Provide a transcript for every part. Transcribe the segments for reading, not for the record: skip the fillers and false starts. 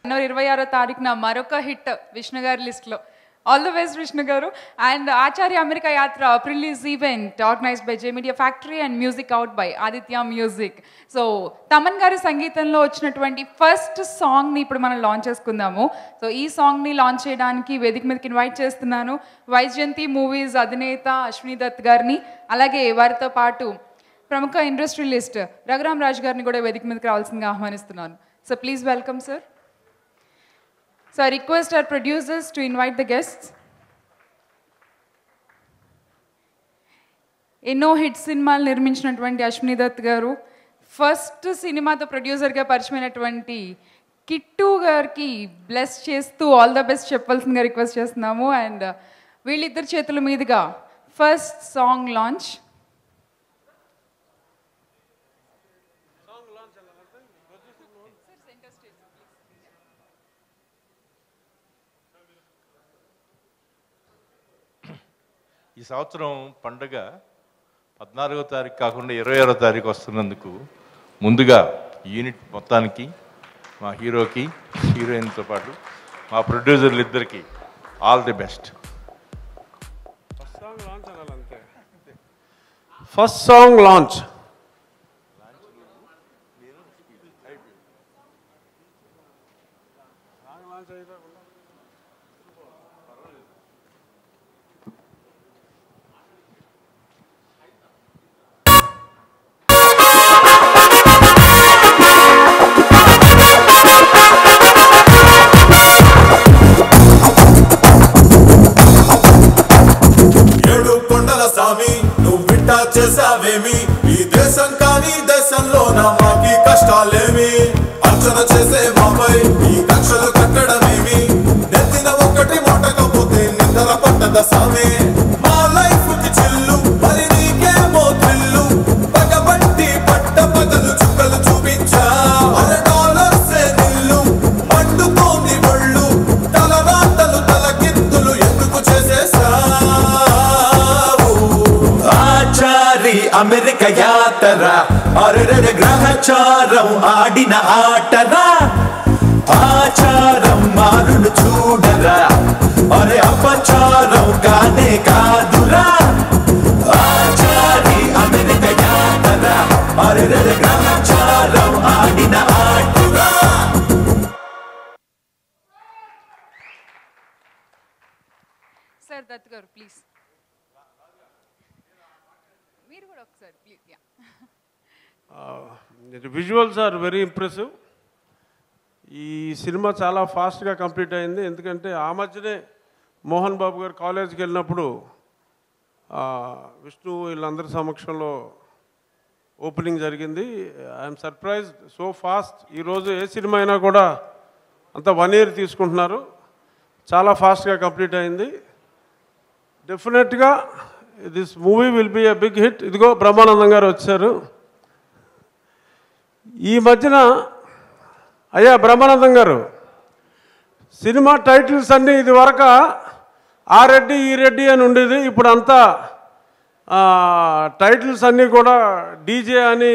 జనవరి 26వ తారీఖున మరొక హిట్ విష్ణు గారి లిస్ట్లో. ఆల్ ద బెస్ట్ విష్ణు గారు. అండ్ ఆచార్య అమెరికా యాత్ర pre-release event organised by J media factory and music out by Aditya music. So Thaman గారి సంగీతంలో వచ్చినటువంటి ఫస్ట్ సాంగ్ని ఇప్పుడు మనం లాంచ్ చేసుకుందాము. సో ఈ సాంగ్ని లాంచ్ చేయడానికి వేదిక మీదకి ఇన్వైట్ చేస్తున్నాను వైజయంతి మూవీస్ అధినేత అశ్విని దత్ గారిని, అలాగే వారితో పాటు ప్రముఖ ఇండస్ట్రియలిస్ట్ రఘురామ్ రాజ్ గారిని కూడా వేదిక మీదకి రావాల్సిందిగా ఆహ్వానిస్తున్నాను. So please welcome sir. So I request our producers to invite the guests. ఎన్నో హిట్ సినిమాలు నిర్మించినటువంటి అశ్విని దత్ గారు ఫస్ట్ సినిమాతో ప్రొడ్యూసర్గా పరిచయమైనటువంటి కిట్టు గారికి బ్లెస్ చేస్తూ ఆల్ ద బెస్ట్ చెప్పాల్సిందిగా రిక్వెస్ట్ చేస్తున్నాము. అండ్ వీళ్ళిద్దరి చేతుల మీదుగా ఫస్ట్ సాంగ్ లాంచ్. ఈ సంవత్సరం పండుగ 14వ తారీఖు కాకుండా 26వ తారీఖు వస్తున్నందుకు ముందుగా యూనిట్ మొత్తానికి, మా హీరోకి, హీరోయిన్తో పాటు మా ప్రొడ్యూసర్లు ఇద్దరికి all the best. First song launch. చేసావేమి ఈ దేశం కానీ దేశంలో మాకి కష్టాలేమి అర్చన చేసే మాపై ఈ కక్షలు కట్టడమేమి నెత్తిన ఒక్కటి మొట్టకపోతే నిద్ర పట్టద సామే మా లైఫ్ కి చిల్లు మరి నీకేమో థ్రిల్లు పగబట్టి పట్ట పగలు చుక్కలు చూపించా $100 నిల్లు మండుతోంది ఒళ్ళు తలరాతలు తలకిందులు ఎందుకు చేసేసా అమెరికా యాత్ర అరెరె గ్రహచారం ఆడిన ఆటరా ఆచారం మారును చూడరా అరే అపచారం కానే కాదురా ఆచారి అమెరికా యాత్ర అరెరె గ్రహచారం ఆడిన ఆటరా. సార్ దత్ గారు please. Visuals are very impressive. ఈ సినిమా చాలా ఫాస్ట్గా కంప్లీట్ అయింది. ఎందుకంటే ఆ మధ్యనే మోహన్ బాబు గారు కాలేజీకి వెళ్ళినప్పుడు విష్ణు వీళ్ళందరి సమక్షంలో ఓపెనింగ్ జరిగింది. I'm surprised so fast. ఈరోజు ఏ సినిమా అయినా కూడా అంత 1 year తీసుకుంటున్నారు. చాలా ఫాస్ట్గా కంప్లీట్ అయింది. డెఫినెట్గా this movie will be a big hit. ఇదిగో బ్రహ్మానందం గారు వచ్చారు. ఈ మధ్యన అయ్యా బ్రహ్మానందం గారు, సినిమా టైటిల్స్ అన్నీ ఇది వరకు ఆ రెడ్డి ఈ రెడ్డి అని ఉండేది. ఇప్పుడు అంతా టైటిల్స్ అన్నీ కూడా డీజే అని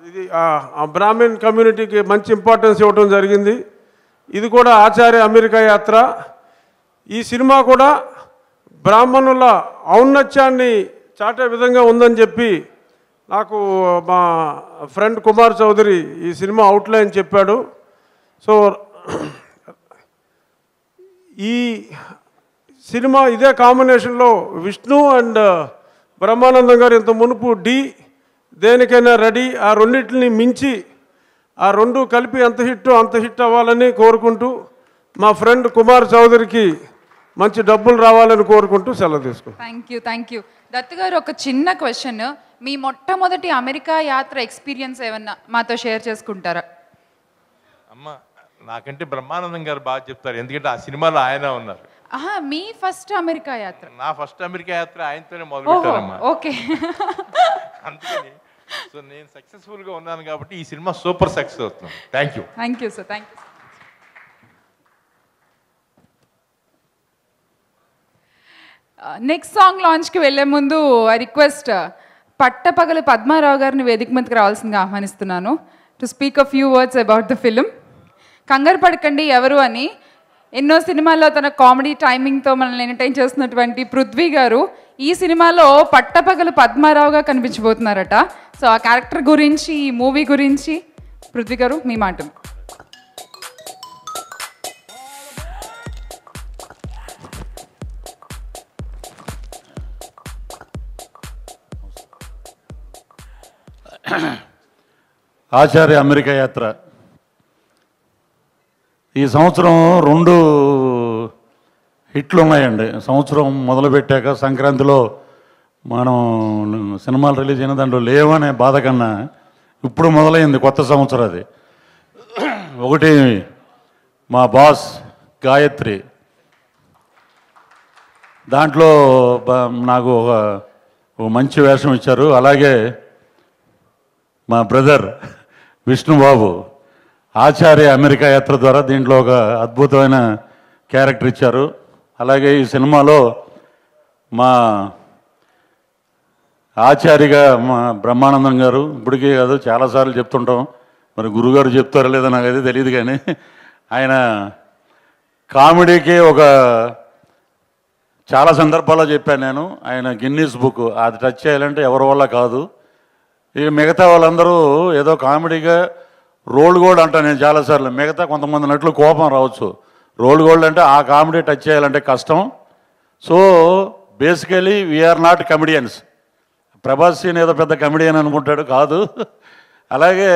ఇది బ్రాహ్మణ్ కమ్యూనిటీకి మంచి ఇంపార్టెన్స్ ఇవ్వడం జరిగింది. ఇది కూడా ఆచార్య అమెరికా యాత్ర. ఈ సినిమా కూడా బ్రాహ్మణుల ఔన్నత్యాన్ని చాటే విధంగా ఉందని చెప్పి నాకు మా ఫ్రెండ్ కుమార్ చౌదరి ఈ సినిమా అవుట్లైన్ చెప్పాడు. సో ఈ సినిమా ఇదే కాంబినేషన్లో విష్ణు అండ్ బ్రహ్మానందం గారు ఇంత మునుపు దేనికైనా రెడీ, ఆ రెండింటిని మించి ఆ రెండు కలిపి అంత హిట్ అవ్వాలని కోరుకుంటూ మా ఫ్రెండ్ కుమార్ చౌదరికి మంచి డబ్బులు రావాలని కోరుకుంటూ సెలవు తీసుకుంటాం. Thank you. దత్ గారు ఒక చిన్న క్వశ్చన్, మీ మొట్టమొదటి అమెరికా యాత్ర ఎక్స్పీరియన్స్ ఏమన్నా మాతో షేర్ చేసుకుంటారా? అమ్మ నాకంటే బ్రహ్మానందం గారు బాగా చెప్తారు, ఎందుకంటే ఆ సినిమాలో ఆయన ఉన్నారు. మీ ఫస్ట్ అమెరికా యాత్ర? నా ఫస్ట్ అమెరికా యాత్ర ఆయనతోనే మొదలుపెట్టారమ్మా. ఓకే. అందుకని సో నేను సక్సెస్ఫుల్గా ఉన్నాను కాబట్టి ఈ సినిమా సూపర్ సక్సెస్ అవుతుంది. Thank you sir. Thank you. Next song లాంచ్కి వెళ్ళే ముందు ఐ రిక్వెస్ట్ పట్టపగలు పద్మారావు గారిని వేదిక మీదకి రావాల్సిందిగా ఆహ్వానిస్తున్నాను. to speak a few words about the film. కంగారు పడకండి ఎవరు అని ఎన్నో సినిమాల్లో తన కామెడీ టైమింగ్తో మనల్ని ఎంటర్టైన్ చేస్తున్నటువంటి పృథ్వీ గారు ఈ సినిమాలో పట్టపగలు పద్మారావుగా కనిపించబోతున్నారట. సో ఆ క్యారెక్టర్ గురించి, ఈ మూవీ గురించి పృథ్వీ గారు మీ మాటలు. ఆచార్య అమెరికా యాత్ర ఈ సంవత్సరం 2 హిట్లు ఉన్నాయండి. సంవత్సరం మొదలుపెట్టాక సంక్రాంతిలో మనం సినిమాలు రిలీజ్ అయిన దాంట్లో లేవనే బాధ కన్నా ఇప్పుడు మొదలైంది కొత్త సంవత్సరం. అది ఒకటి మా బాస్ గాయత్రి, దాంట్లో నాకు ఒక మంచి వేషం ఇచ్చారు. అలాగే మా బ్రదర్ విష్ణుబాబు ఆచార్య అమెరికా యాత్ర ద్వారా దీంట్లో ఒక అద్భుతమైన క్యారెక్టర్ ఇచ్చారు. అలాగే ఈ సినిమాలో మా ఆచార్యగా మా బ్రహ్మానందం గారు, ఇప్పటికీ కాదు చాలాసార్లు చెప్తుంటాం, మరి గురుగారు చెప్తారో లేదో నాకు అయితే తెలియదు, కానీ ఆయన కామెడీకి ఒక చాలా సందర్భాల్లో చెప్పాను నేను, ఆయన గిన్నీస్ బుక్ అది టచ్ చేయాలంటే ఎవరి వల్ల కాదు. ఇక మిగతా వాళ్ళందరూ ఏదో కామెడీగా రోల్ గోల్డ్ అంటా నేను చాలాసార్లు, మిగతా కొంతమంది నటులు కోపం రావచ్చు, రోల్ గోల్డ్ అంటే ఆ కామెడీ టచ్ చేయాలంటే కష్టం. So basically we are not comedians. Prabhas scene ఏదో పెద్ద కమెడియన్ అనుకుంటాడు, కాదు. అలాగే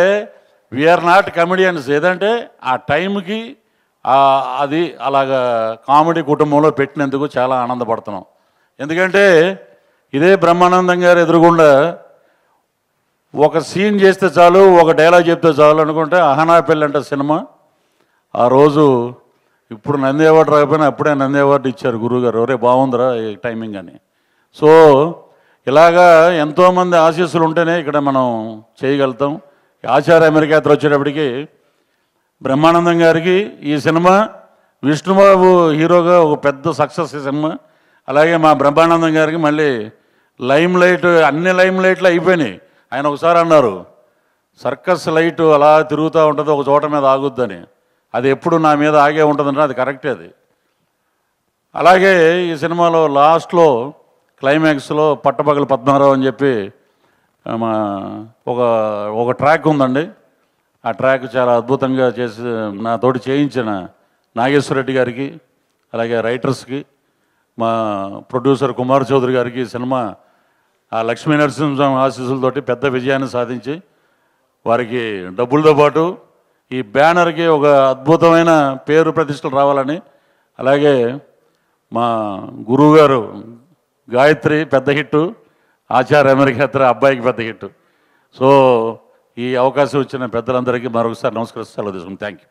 వీఆర్ నాట్ కమెడియన్స్. ఏదంటే ఆ టైంకి అది అలాగా కామెడీ కుటుంబంలో పెట్టినందుకు చాలా ఆనందపడుతున్నాం. ఎందుకంటే ఇదే బ్రహ్మానందం గారు ఎదురుగుండా ఒక సీన్ చేస్తే చాలు, ఒక డైలాగ్ చెప్తే చాలు అనుకుంటే అహనా పెళ్ళి అంట సినిమా. ఆ రోజు ఇప్పుడు నంది అవార్డు రాకపోయినా అప్పుడే నంది అవార్డు ఇచ్చారు గురువుగారు, ఒరే బాగుందిరా ఈ టైమింగ్ అని. సో ఇలాగా ఎంతోమంది ఆశీస్సులు ఉంటేనే ఇక్కడ మనం చేయగలుగుతాం. ఆచార్య అమెరికా యాత్ర వచ్చేటప్పటికి బ్రహ్మానందం గారికి ఈ సినిమా, విష్ణుబాబు హీరోగా ఒక పెద్ద సక్సెస్ ఈ సినిమా. అలాగే మా బ్రహ్మానందం గారికి మళ్ళీ లైమ్ లైట్, అన్ని లైమ్ లైట్లు అయిపోయినాయి. ఆయన ఒకసారి అన్నారు, సర్కస్ లైట్ అలా తిరుగుతూ ఉంటుంది, ఒక చోట మీద ఆగుద్దని. అది ఎప్పుడు నా మీద ఆగే ఉంటుందంటే అది కరెక్టే. అది అలాగే ఈ సినిమాలో లాస్ట్లో క్లైమాక్స్లో పట్టపగలు పద్మారావు అని చెప్పి మా ఒక ట్రాక్ ఉందండి. ఆ ట్రాక్ చాలా అద్భుతంగా చేసి నాతోటి చేయించిన నాగేశ్వరరెడ్డి గారికి, అలాగే రైటర్స్కి, మా ప్రొడ్యూసర్ కుమార్ చౌదరి గారికి ఈ సినిమా ఆ లక్ష్మీ నరసింహస్వామి ఆశీస్సులతోటి పెద్ద విజయాన్ని సాధించి వారికి డబ్బులతో పాటు ఈ బ్యానర్కి ఒక అద్భుతమైన పేరు ప్రతిష్టలు రావాలని, అలాగే మా గురువుగారు గాయత్రి పెద్ద హిట్టు, ఆచార్య అమెరికా యాత్ర అబ్బాయికి పెద్ద హిట్టు. సో ఈ అవకాశం ఇచ్చిన పెద్దలందరికీ మరొకసారి నమస్కరిస్తూ సెలవు తీసుకుంటాం. Thank you.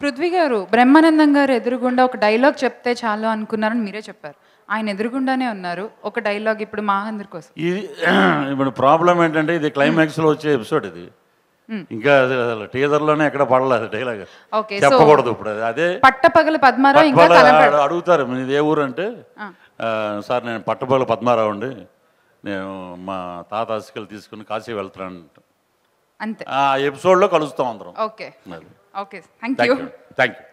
పృథ్వీ గారు, బ్రహ్మానందం గారు ఎదురుగుండా ఒక డైలాగ్ చెప్తే చాలు అనుకున్నారని మీరే చెప్పారు. ఆయన ఎదురుగుండానే ఉన్నారు. ఒక డైలాగ్ ఇప్పుడు మహేంద్ర కోసం. ఇది ఇప్పుడు ప్రాబ్లం ఏంటంటే ఇది క్లైమాక్స్లో వచ్చే ఎపిసోడ్. ఇది ఇంకా టీజర్లోనే ఎక్కడ పడలేదు డైలాగ్, చెప్పకూడదు ఇప్పుడు. అదే పట్టపగలు పద్మారావు ఇంకా అడుగుతారు, ఇది ఏ ఊరు అంటే, సార్ నేను పట్టపగలు పద్మారావు అండి, నేను మా తాత అసికలు తీసుకుని కాశీ వెళ్తున్నాను అంతే. ఆ ఎపిసోడ్లో కలుస్తాం అందరం. Okay okay, thank you. Thank you.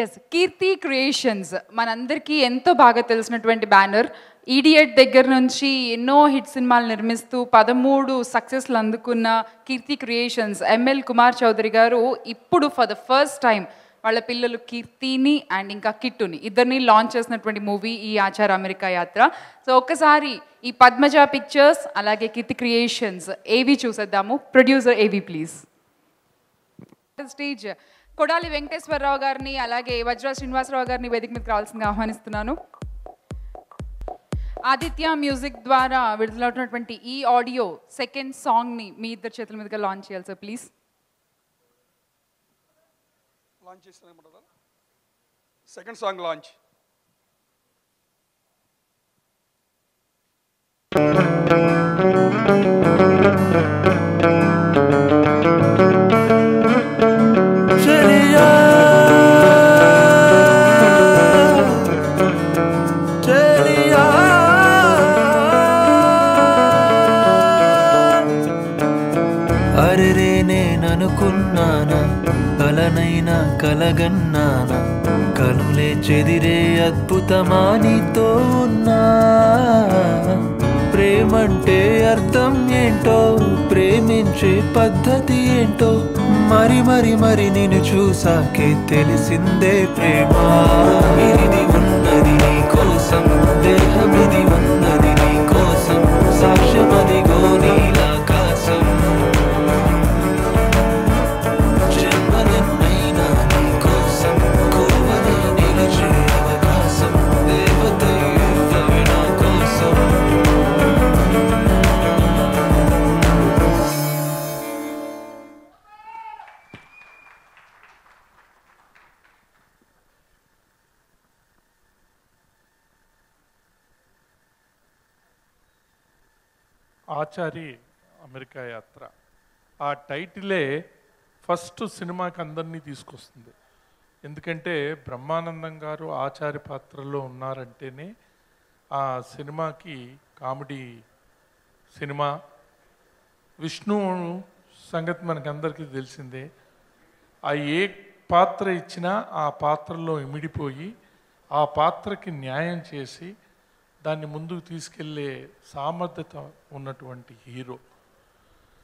Yes, Keerthi creations మనందరికీ ఎంతో బాగా తెలిసినటువంటి బ్యానర్. ఈడియట్ దగ్గర నుంచి ఎన్నో హిట్ సినిమాలు నిర్మిస్తూ 13 సక్సెస్లు అందుకున్న కీర్తి క్రియేషన్స్ ఎంఎల్ కుమార్ చౌదరి గారు ఇప్పుడు ఫర్ ద ఫస్ట్ టైం వాళ్ళ పిల్లలు కీర్తిని అండ్ ఇంకా కిట్టుని ఇద్దరిని లాంచ్ చేసినటువంటి మూవీ ఈ ఆచార్య అమెరికా యాత్ర. సో ఒక్కసారి ఈ పద్మజ పిక్చర్స్ అలాగే కీర్తి క్రియేషన్స్ ఏవి చూసేద్దాము. ప్రొడ్యూసర్ ఏవి ప్లీజ్. స్టేజ్ కొడాలి వెంకటేశ్వరరావు గారిని అలాగే వజ్ర శ్రీనివాసరావు గారిని వేదిక మీదకి రావాల్సిందిగా ఆహ్వానిస్తున్నాను. ఆదిత్య మ్యూజిక్ ద్వారా విడుదలవుతున్నటువంటి ఈ ఆడియో సెకండ్ సాంగ్ని మీ ఇద్దరు చేతుల మీదుగా లాంచ్ చేయాలి సార్ ప్లీజ్. లాంచ్ చేస్తాను. Second song launch. అరెరే నేననుకున్నానా కలనైనా కలగన్నానా కనులే చెదిరే అద్భుతమా నీతో ఉన్నా ప్రేమంటే అర్థం ఏంటో ప్రేమించే పద్ధతి ఏంటో మరి మరి మరి నిన్ను చూసాకే తెలిసిందే ప్రేమ ఇది ఉన్నది నీ కోసం దేహమిది ఉన్నది నీ కోసం సాక్ష్యమదిగో నీలాకాశం జన్మలెన్నైనా నీ కోసం కోవలే నిలిచే అవకాశం దేవతే నా కోసం ఆచారి అమెరికా యాత్ర ఆ టైటిలే ఫస్ట్ సినిమాకి అందరినీ తీసుకొస్తుంది. ఎందుకంటే బ్రహ్మానందం గారు ఆచారి పాత్రలో ఉన్నారంటేనే ఆ సినిమాకి కామెడీ సినిమా. విష్ణు సంగతి మనకు అందరికీ తెలిసిందే. ఆ ఏ పాత్ర ఇచ్చినా ఆ పాత్రలో ఇమిడిపోయి ఆ పాత్రకి న్యాయం చేసి దాన్ని ముందుకు తీసుకెళ్లే సామర్థ్యత ఉన్నటువంటి హీరో.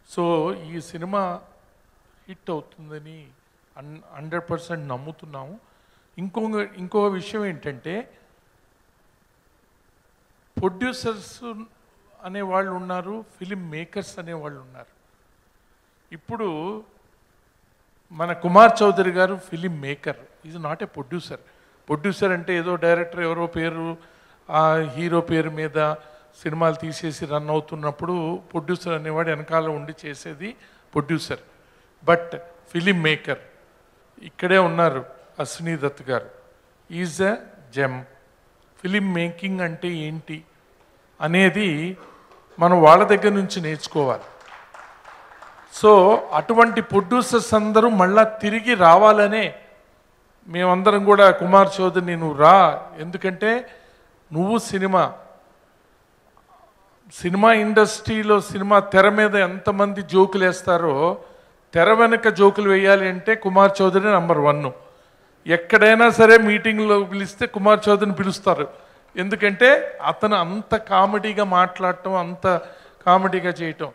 సో ఈ సినిమా హిట్ అవుతుందని 100% నమ్ముతున్నాము. ఇంకో విషయం ఏంటంటే ప్రొడ్యూసర్స్ అనేవాళ్ళు ఉన్నారు, ఫిలిం మేకర్స్ అనేవాళ్ళు ఉన్నారు. ఇప్పుడు మన కుమార్ చౌదరి గారు film maker, is not a producer. Producer అంటే ఏదో డైరెక్టర్ ఎవరో పేరు ఆ హీరో పేరు మీద సినిమాలు తీసేసి రన్ అవుతున్నప్పుడు ప్రొడ్యూసర్ అనేవాడు వెనకాల ఉండి చేసేది ప్రొడ్యూసర్. బట్ ఫిలిం మేకర్ ఇక్కడే ఉన్నారు అశ్విని దత్ గారు, is a gem. Film making అంటే ఏంటి అనేది మనం వాళ్ళ దగ్గర నుంచి నేర్చుకోవాలి. సో అటువంటి ప్రొడ్యూసర్స్ అందరూ మళ్ళా తిరిగి రావాలనే మేమందరం కూడా కుమార్ చౌదరి నువ్వు రా, ఎందుకంటే నువ్వు సినిమా ఇండస్ట్రీలో సినిమా తెర మీద ఎంతమంది జోకులు వేస్తారో తెర వెనక జోకులు వేయాలి అంటే కుమార్ చౌదరి నంబర్ 1. ఎక్కడైనా సరే మీటింగ్లో పిలిస్తే కుమార్ చౌదరిని పిలుస్తారు. ఎందుకంటే అతను అంత కామెడీగా మాట్లాడటం, అంత కామెడీగా చేయటం,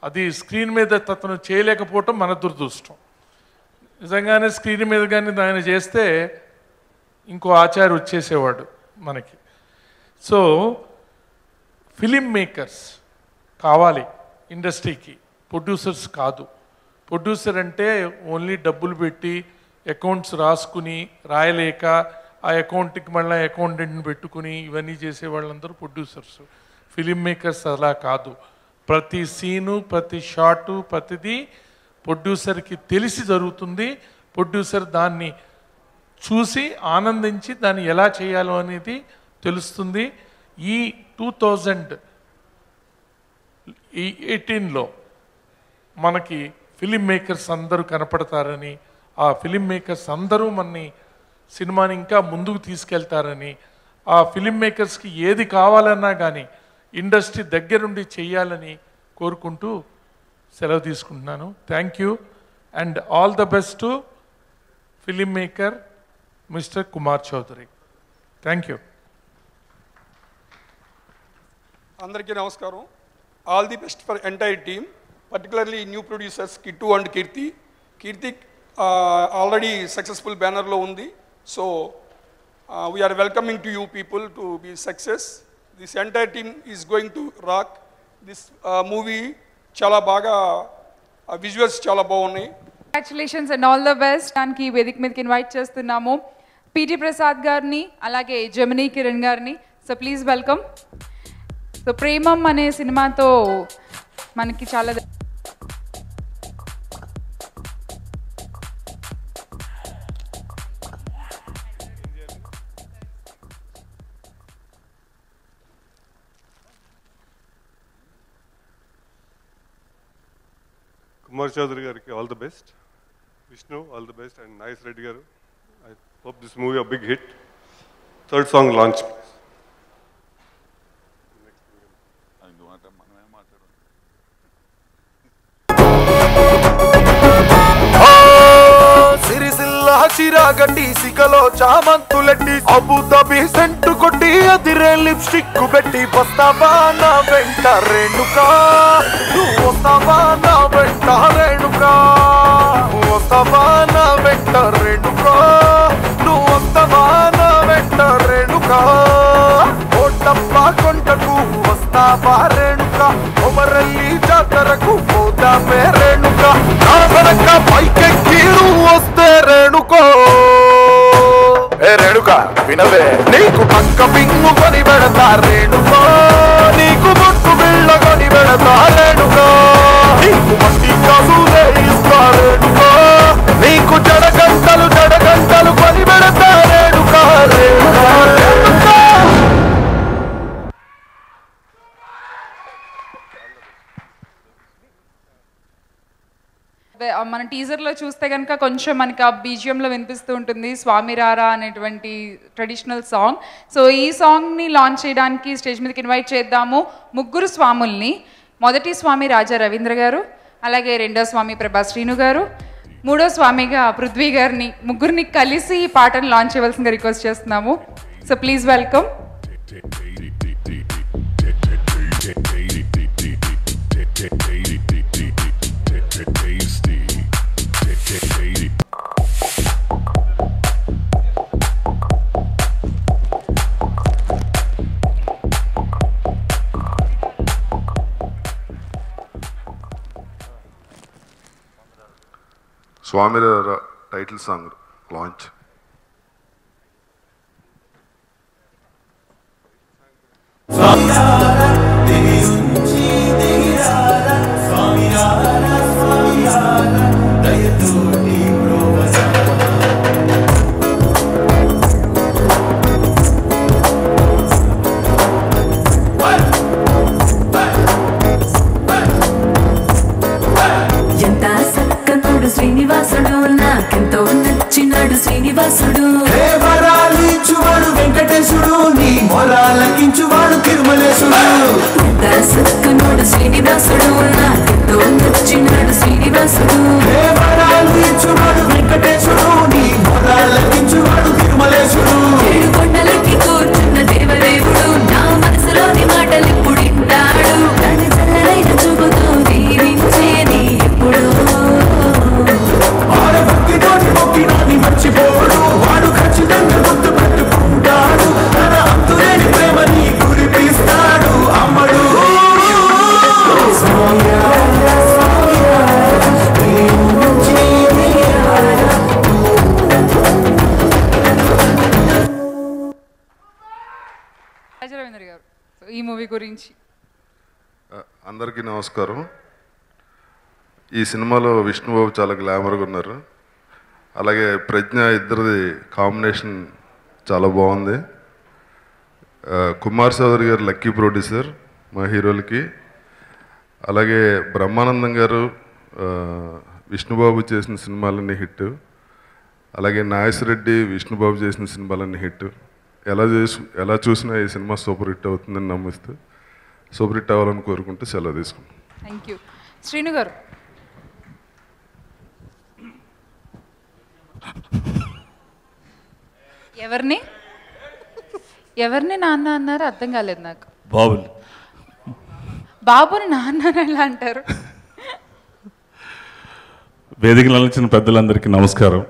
అది స్క్రీన్ మీద అతను చేయలేకపోవటం మన దురదృష్టం. నిజంగానే స్క్రీన్ మీద కానీ ఆయన చేస్తే ఇంకో ఆచార్య వచ్చేసేవాడు మనకి. సో ఫిలిం మేకర్స్ కావాలి ఇండస్ట్రీకి, ప్రొడ్యూసర్స్ కాదు. ప్రొడ్యూసర్ అంటే ఓన్లీ డబ్బులు పెట్టి అకౌంట్స్ రాసుకుని రాయలేక ఆ అకౌంట్కి మళ్ళీ అకౌంటెంట్ని పెట్టుకుని ఇవన్నీ చేసే వాళ్ళందరూ ప్రొడ్యూసర్స్. ఫిలిం మేకర్స్ అలా కాదు. ప్రతి సీను, ప్రతి షాటు, ప్రతిదీ ప్రొడ్యూసర్కి తెలిసి జరుగుతుంది. ప్రొడ్యూసర్ దాన్ని చూసి ఆనందించి దాన్ని ఎలా చేయాలో అనేది తెలుస్తుంది. ఈ 2018లో మనకి ఫిలిం మేకర్స్ అందరూ కనపడతారని, ఆ ఫిలిం మేకర్స్ అందరూ మనని సినిమాని ఇంకా ముందుకు తీసుకెళ్తారని, ఆ ఫిలిం మేకర్స్కి ఏది కావాలన్నా కానీ ఇండస్ట్రీ దగ్గరుండి చెయ్యాలని కోరుకుంటూ సెలవు తీసుకుంటున్నాను. Thank you and all the best to film maker mister Kumar Chowdary. Thank you. అందరికీ నమస్కారం. All the best for entire team, particularly new producers Kittu and Keerthi. Keerthi already successful బ్యానర్లో ఉంది. So we are welcoming to you people to be success. This entire team is going to rock this movie. చాలా బాగా visuals చాలా బాగున్నాయి. Congratulations and all the best. దానికి వేదిక మీదకి invite చేస్తున్నాము పిటి ప్రసాద్ గారిని, అలాగే జమినీ కిరణ్ గారిని. So please welcome. So Premam అనే సినిమాతో మనకి చాలా కుమార్ చౌదరి గారికి all the best, Vishnu all the best, and Nagesh Reddy garu. I hope this movie a big hit. Third song launch. మనమే మాట్లాడాలి. రాగటి సిగలో చామంతులెట్టి అబుదాబి సెంటు కొట్టి అదిరే లిప్స్టిక్ పెట్టి వస్తావా నా వెంట రేణుకా నువ్వు వస్తావా నా వెంట రేణుకా వస్తావా నా వెంట రేణుకా నువ్వు వస్తావా నా వెంట రేణుకా ఓటప్ప కొండకు వస్తావా రేణుకా కొమరల్లి జాతరకు పోతావే రేణుకా నా వెనక పైకెక్కి నువ్వు వస్తే రేణుకో ఏ రేణుకా వినవే నీకు పక్క పింగు కొని పెడతా రేణుకో నీకు బొట్టు బిళ్ళ కొని పెడతా రేణుకో నీకు మట్టి కాసులే ఇస్తా రేణుకో నీకు జడగంటలు కొని పెడతా రేణుకా రేణుకా రేణుకా మన టీజర్లో చూస్తే కనుక కొంచెం మనకి ఆ బీజియంలో వినిపిస్తూ ఉంటుంది స్వామి రారా అనేటువంటి ట్రెడిషనల్ సాంగ్. సో ఈ సాంగ్ని లాంచ్ చేయడానికి స్టేజ్ మీదకి ఇన్వైట్ చేద్దాము ముగ్గురు స్వాముల్ని. మొదటి స్వామి రాజా రవీంద్ర గారు, అలాగే రెండో స్వామి ప్రభా శ్రీను గారు, మూడో స్వామిగా పృథ్వీ గారిని, ముగ్గురిని కలిసి ఈ పాటను లాంచ్ చేయవలసిందిగా రిక్వెస్ట్ చేస్తున్నాము. So please welcome. Swami title song launch. శ్రీనివాసుడు నాకెంతో నచ్చినాడు శ్రీనివాసుడు వరాలించువాడు వెంకటేశుడు నీ మొరాలకించువాడు తిరుమలేశుడు సక్కనుడు శ్రీనివాసుడు నాకెంతో నచ్చినాడు శ్రీనివాసుడు వరాలించువాడు వెంకటేశుడు నీ మొరాలకించువాడు తిరుమలేశుడు ఏడు కొండలకి కూర్చున్న దేవదేవుడు నా మనసులోని మాటలు ఇప్పుడు వింటాడు తన చల్లరైన చూపుతో దీవించేది ఎప్పుడు మర్చిపోడు వాడు ఖచ్చితంగా గుర్తు పెట్టుకుంటాడు తన అంతులేని ప్రేమని కురిపిస్తాడు అమ్మడు. రవీంద్ర గారు ఈ మూవీ గురించి. అందరికీ నమస్కారం. ఈ సినిమాలో విష్ణుబాబు చాలా గ్లామర్గా ఉన్నారు, అలాగే ప్రజ్ఞ ఇద్దరిది కాంబినేషన్ చాలా బాగుంది. కుమార్ చౌదరి గారు లక్కీ ప్రొడ్యూసర్ మా హీరోలకి, అలాగే బ్రహ్మానందం గారు విష్ణుబాబు చేసిన సినిమాలన్నీ హిట్, అలాగే నాగేశ్వరరెడ్డి విష్ణుబాబు చేసిన సినిమాలన్నీ హిట్. ఎలా చూసినా ఈ సినిమా సూపర్ హిట్ అవుతుందని నమ్మిస్తూ సూపర్ హిట్ అవ్వాలని కోరుకుంటూ సెలవు తీసుకుంటాం. Thank you. శ్రీను గారు. ఎవరిని నాన్న అన్నారు అర్థం కాలేదు నాకు. బాబుని నాన్న ఎలా అంటారు? వేదికలు నిలిచిన పెద్దలందరికీ నమస్కారం.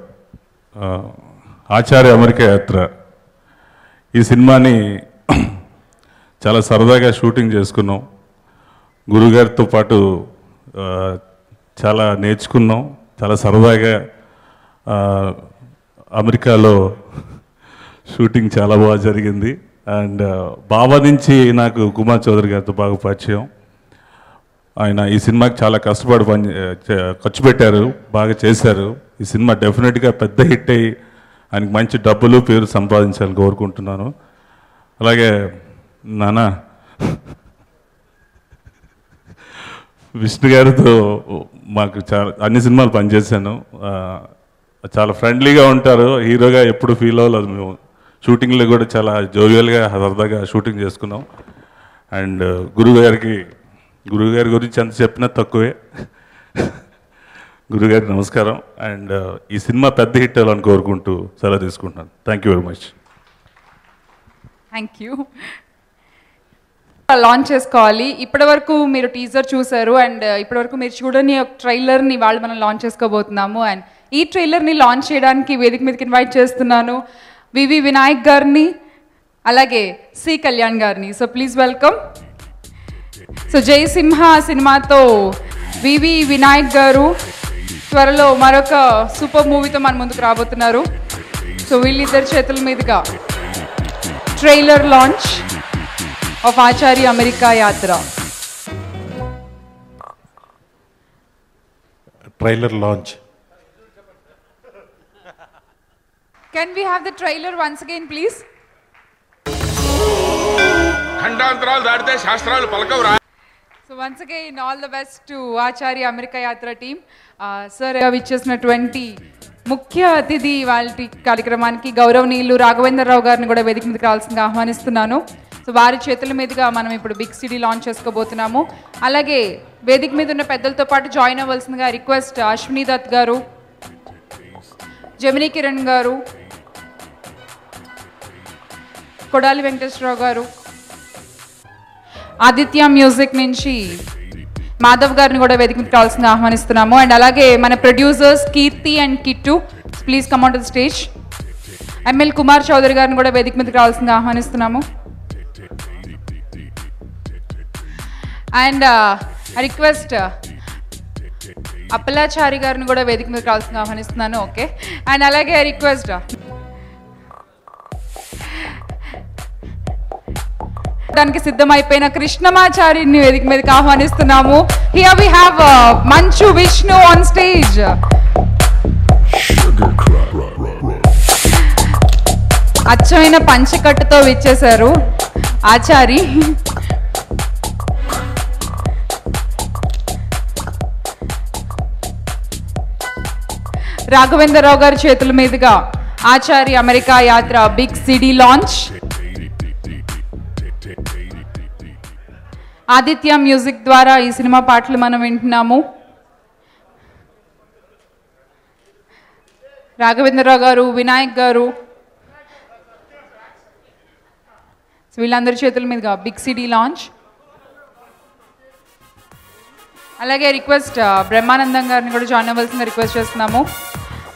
ఆచార్య అమెరికా యాత్ర ఈ సినిమాని చాలా సరదాగా షూటింగ్ చేసుకున్నాం. గురుగారితో పాటు చాలా నేర్చుకున్నాం. చాలా సరదాగా అమెరికాలో షూటింగ్ చాలా బాగా జరిగింది. అండ్ బాబా నుంచి నాకు కుమార్ చౌదరి గారితో బాగా పరిచయం. ఆయన ఈ సినిమాకి చాలా కష్టపడి ఖర్చు పెట్టారు, బాగా చేశారు. ఈ సినిమా డెఫినెట్గా పెద్ద హిట్ అయ్యి ఆయనకి మంచి డబ్బులు పేరు సంపాదించాలని కోరుకుంటున్నాను. అలాగే నాన్న విష్ణు గారితో మాకు చాలా అన్ని సినిమాలు పనిచేశాను. చాలా ఫ్రెండ్లీగా ఉంటారు, హీరోగా ఎప్పుడు ఫీల్ అవ్వలేదు. మేము షూటింగ్లో కూడా చాలా జోవియల్గా సరదాగా షూటింగ్ చేసుకున్నాం. అండ్ గురుగారి గురించి ఎంత చెప్పినా తక్కువే. గురుగారికి నమస్కారం. అండ్ ఈ సినిమా పెద్ద హిట్ అవ్వాలని కోరుకుంటూ సెలవు తీసుకుంటున్నాను. Thank you very much. Thank you. Launch చేసుకోవాలి. ఇప్పటివరకు మీరు టీజర్ చూశారు అండ్ ఇప్పటివరకు మీరు చూడని ఒక ట్రైలర్ని వాళ్ళు మనం లాంచ్ చేసుకోబోతున్నాము. అండ్ ఈ ట్రైలర్ని లాంచ్ చేయడానికి వేదిక మీదకి ఇన్వైట్ చేస్తున్నాను వివి వినాయక్ గారిని, అలాగే సి కళ్యాణ్ గారిని. So please welcome. So Jayasimha సినిమాతో వివి వినాయక్ గారు త్వరలో మరొక సూపర్ మూవీతో మన ముందుకు రాబోతున్నారు. సో వీళ్ళిద్దరి చేతుల మీదుగా trailer launch of Acharya America Yatra. Trailer launch. Can we have the trailer once again, please? ఖండాంతరాలు దాటితే శాస్త్రాలు పలకవురా. So once again, all the best to Acharya America Yatra team. Sir, విచ్చేసినటువంటి ముఖ్య అతిథి వాళ్ళ కార్యక్రమానికి గౌరవనీయులు రాఘవేంద్రరావు గారిని కూడా వేదిక మీదకి రావాల్సిందిగా ఆహ్వానిస్తున్నాను. సో వారి చేతుల మీదుగా మనం ఇప్పుడు బిగ్ సిటీ లాంచ్ చేసుకోబోతున్నాము. అలాగే వేదిక మీద ఉన్న పెద్దలతో పాటు జాయిన్ అవ్వాల్సిందిగా రిక్వెస్ట్ అశ్విని దత్ గారు, జమినీ కిరణ్ గారు, కొడాలి వెంకటేశ్వరరావు గారు, ఆదిత్య మ్యూజిక్ నుంచి మాధవ్ గారిని కూడా వేదిక మీదకి రావాల్సిందిగా ఆహ్వానిస్తున్నాము. అండ్ అలాగే మన producers Keerthi and Kittu please come on to the stage. ML Kumar Chowdary గారిని కూడా వేదిక మీదకి రావాల్సిందిగా ఆహ్వానిస్తున్నాము. అండ్ రిక్వెస్ట్ అప్పలాచారి గారిని కూడా వేదిక మీదకి రావాల్సిందిగా ఆహ్వానిస్తున్నాను. ఓకే. అండ్ అలాగే రిక్వెస్ట్ దానికి సిద్ధమైపోయిన కృష్ణమాచారిని వేదిక మీదకి ఆహ్వానిస్తున్నాము. Here we have Manchu Vishnu on stage. అచ్చమైన పంచకట్టుతో విచ్చేశారు ఆచారి. రాఘవేంద్రరావు గారి చేతుల మీదుగా Acharya America Yatra big city launch. Aditya music ద్వారా ఈ సినిమా పాటలు మనం వింటున్నాము. రాఘవేంద్రరావు గారు, వినాయక్ గారు, వీళ్ళందరి చేతుల మీదుగా బిగ్ సిటీ లాంచ్. అలాగే రిక్వెస్ట్ బ్రహ్మానందం గారిని కూడా జాయిన్ అవ్వాల్సిందిగా రిక్వెస్ట్ చేస్తున్నాము.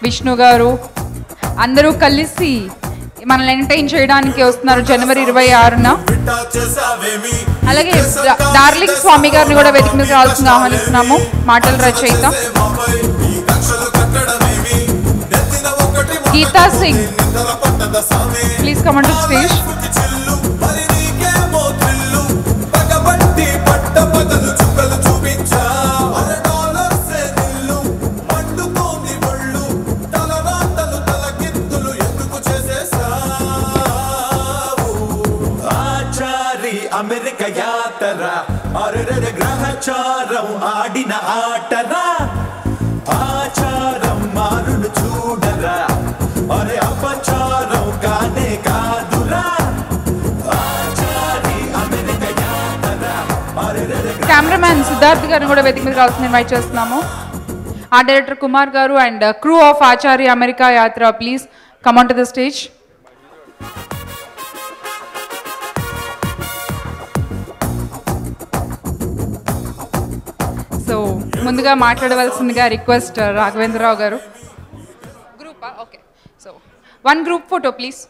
విష్ణు గారు అందరూ కలిసి మనల్ని ఎంటర్టైన్ చేయడానికి వస్తున్నారు జనవరి 26న. అలాగే డార్లింగ్ స్వామి గారిని కూడా వేదిక మీద రావాల్సిందిగా ఆహ్వానిస్తున్నాము. మాటల రచయిత Geetha Singh please come on to stage. America Yatra అరెరె గ్రహచారం ఆడిన ఆటరా, ఆచారం మారును చూడరా, అరే అపచారం కానే కాదురా. ఆచారి అమెరికా యాత్ర అరెరె. కెమెరామ్యాన్ సిద్ధార్థ్ గారిని కూడా వేదిక మీద రావాల్సిన ఇన్వైట్ చేస్తున్నాము. Art director Kumar garu and crew of Acharya America Yatra please come on to the stage. So ముందుగా మాట్లాడవలసిందిగా రిక్వెస్ట్ రాఘవేంద్రరావు గారు. గ్రూపా? Okay. So one group photo please.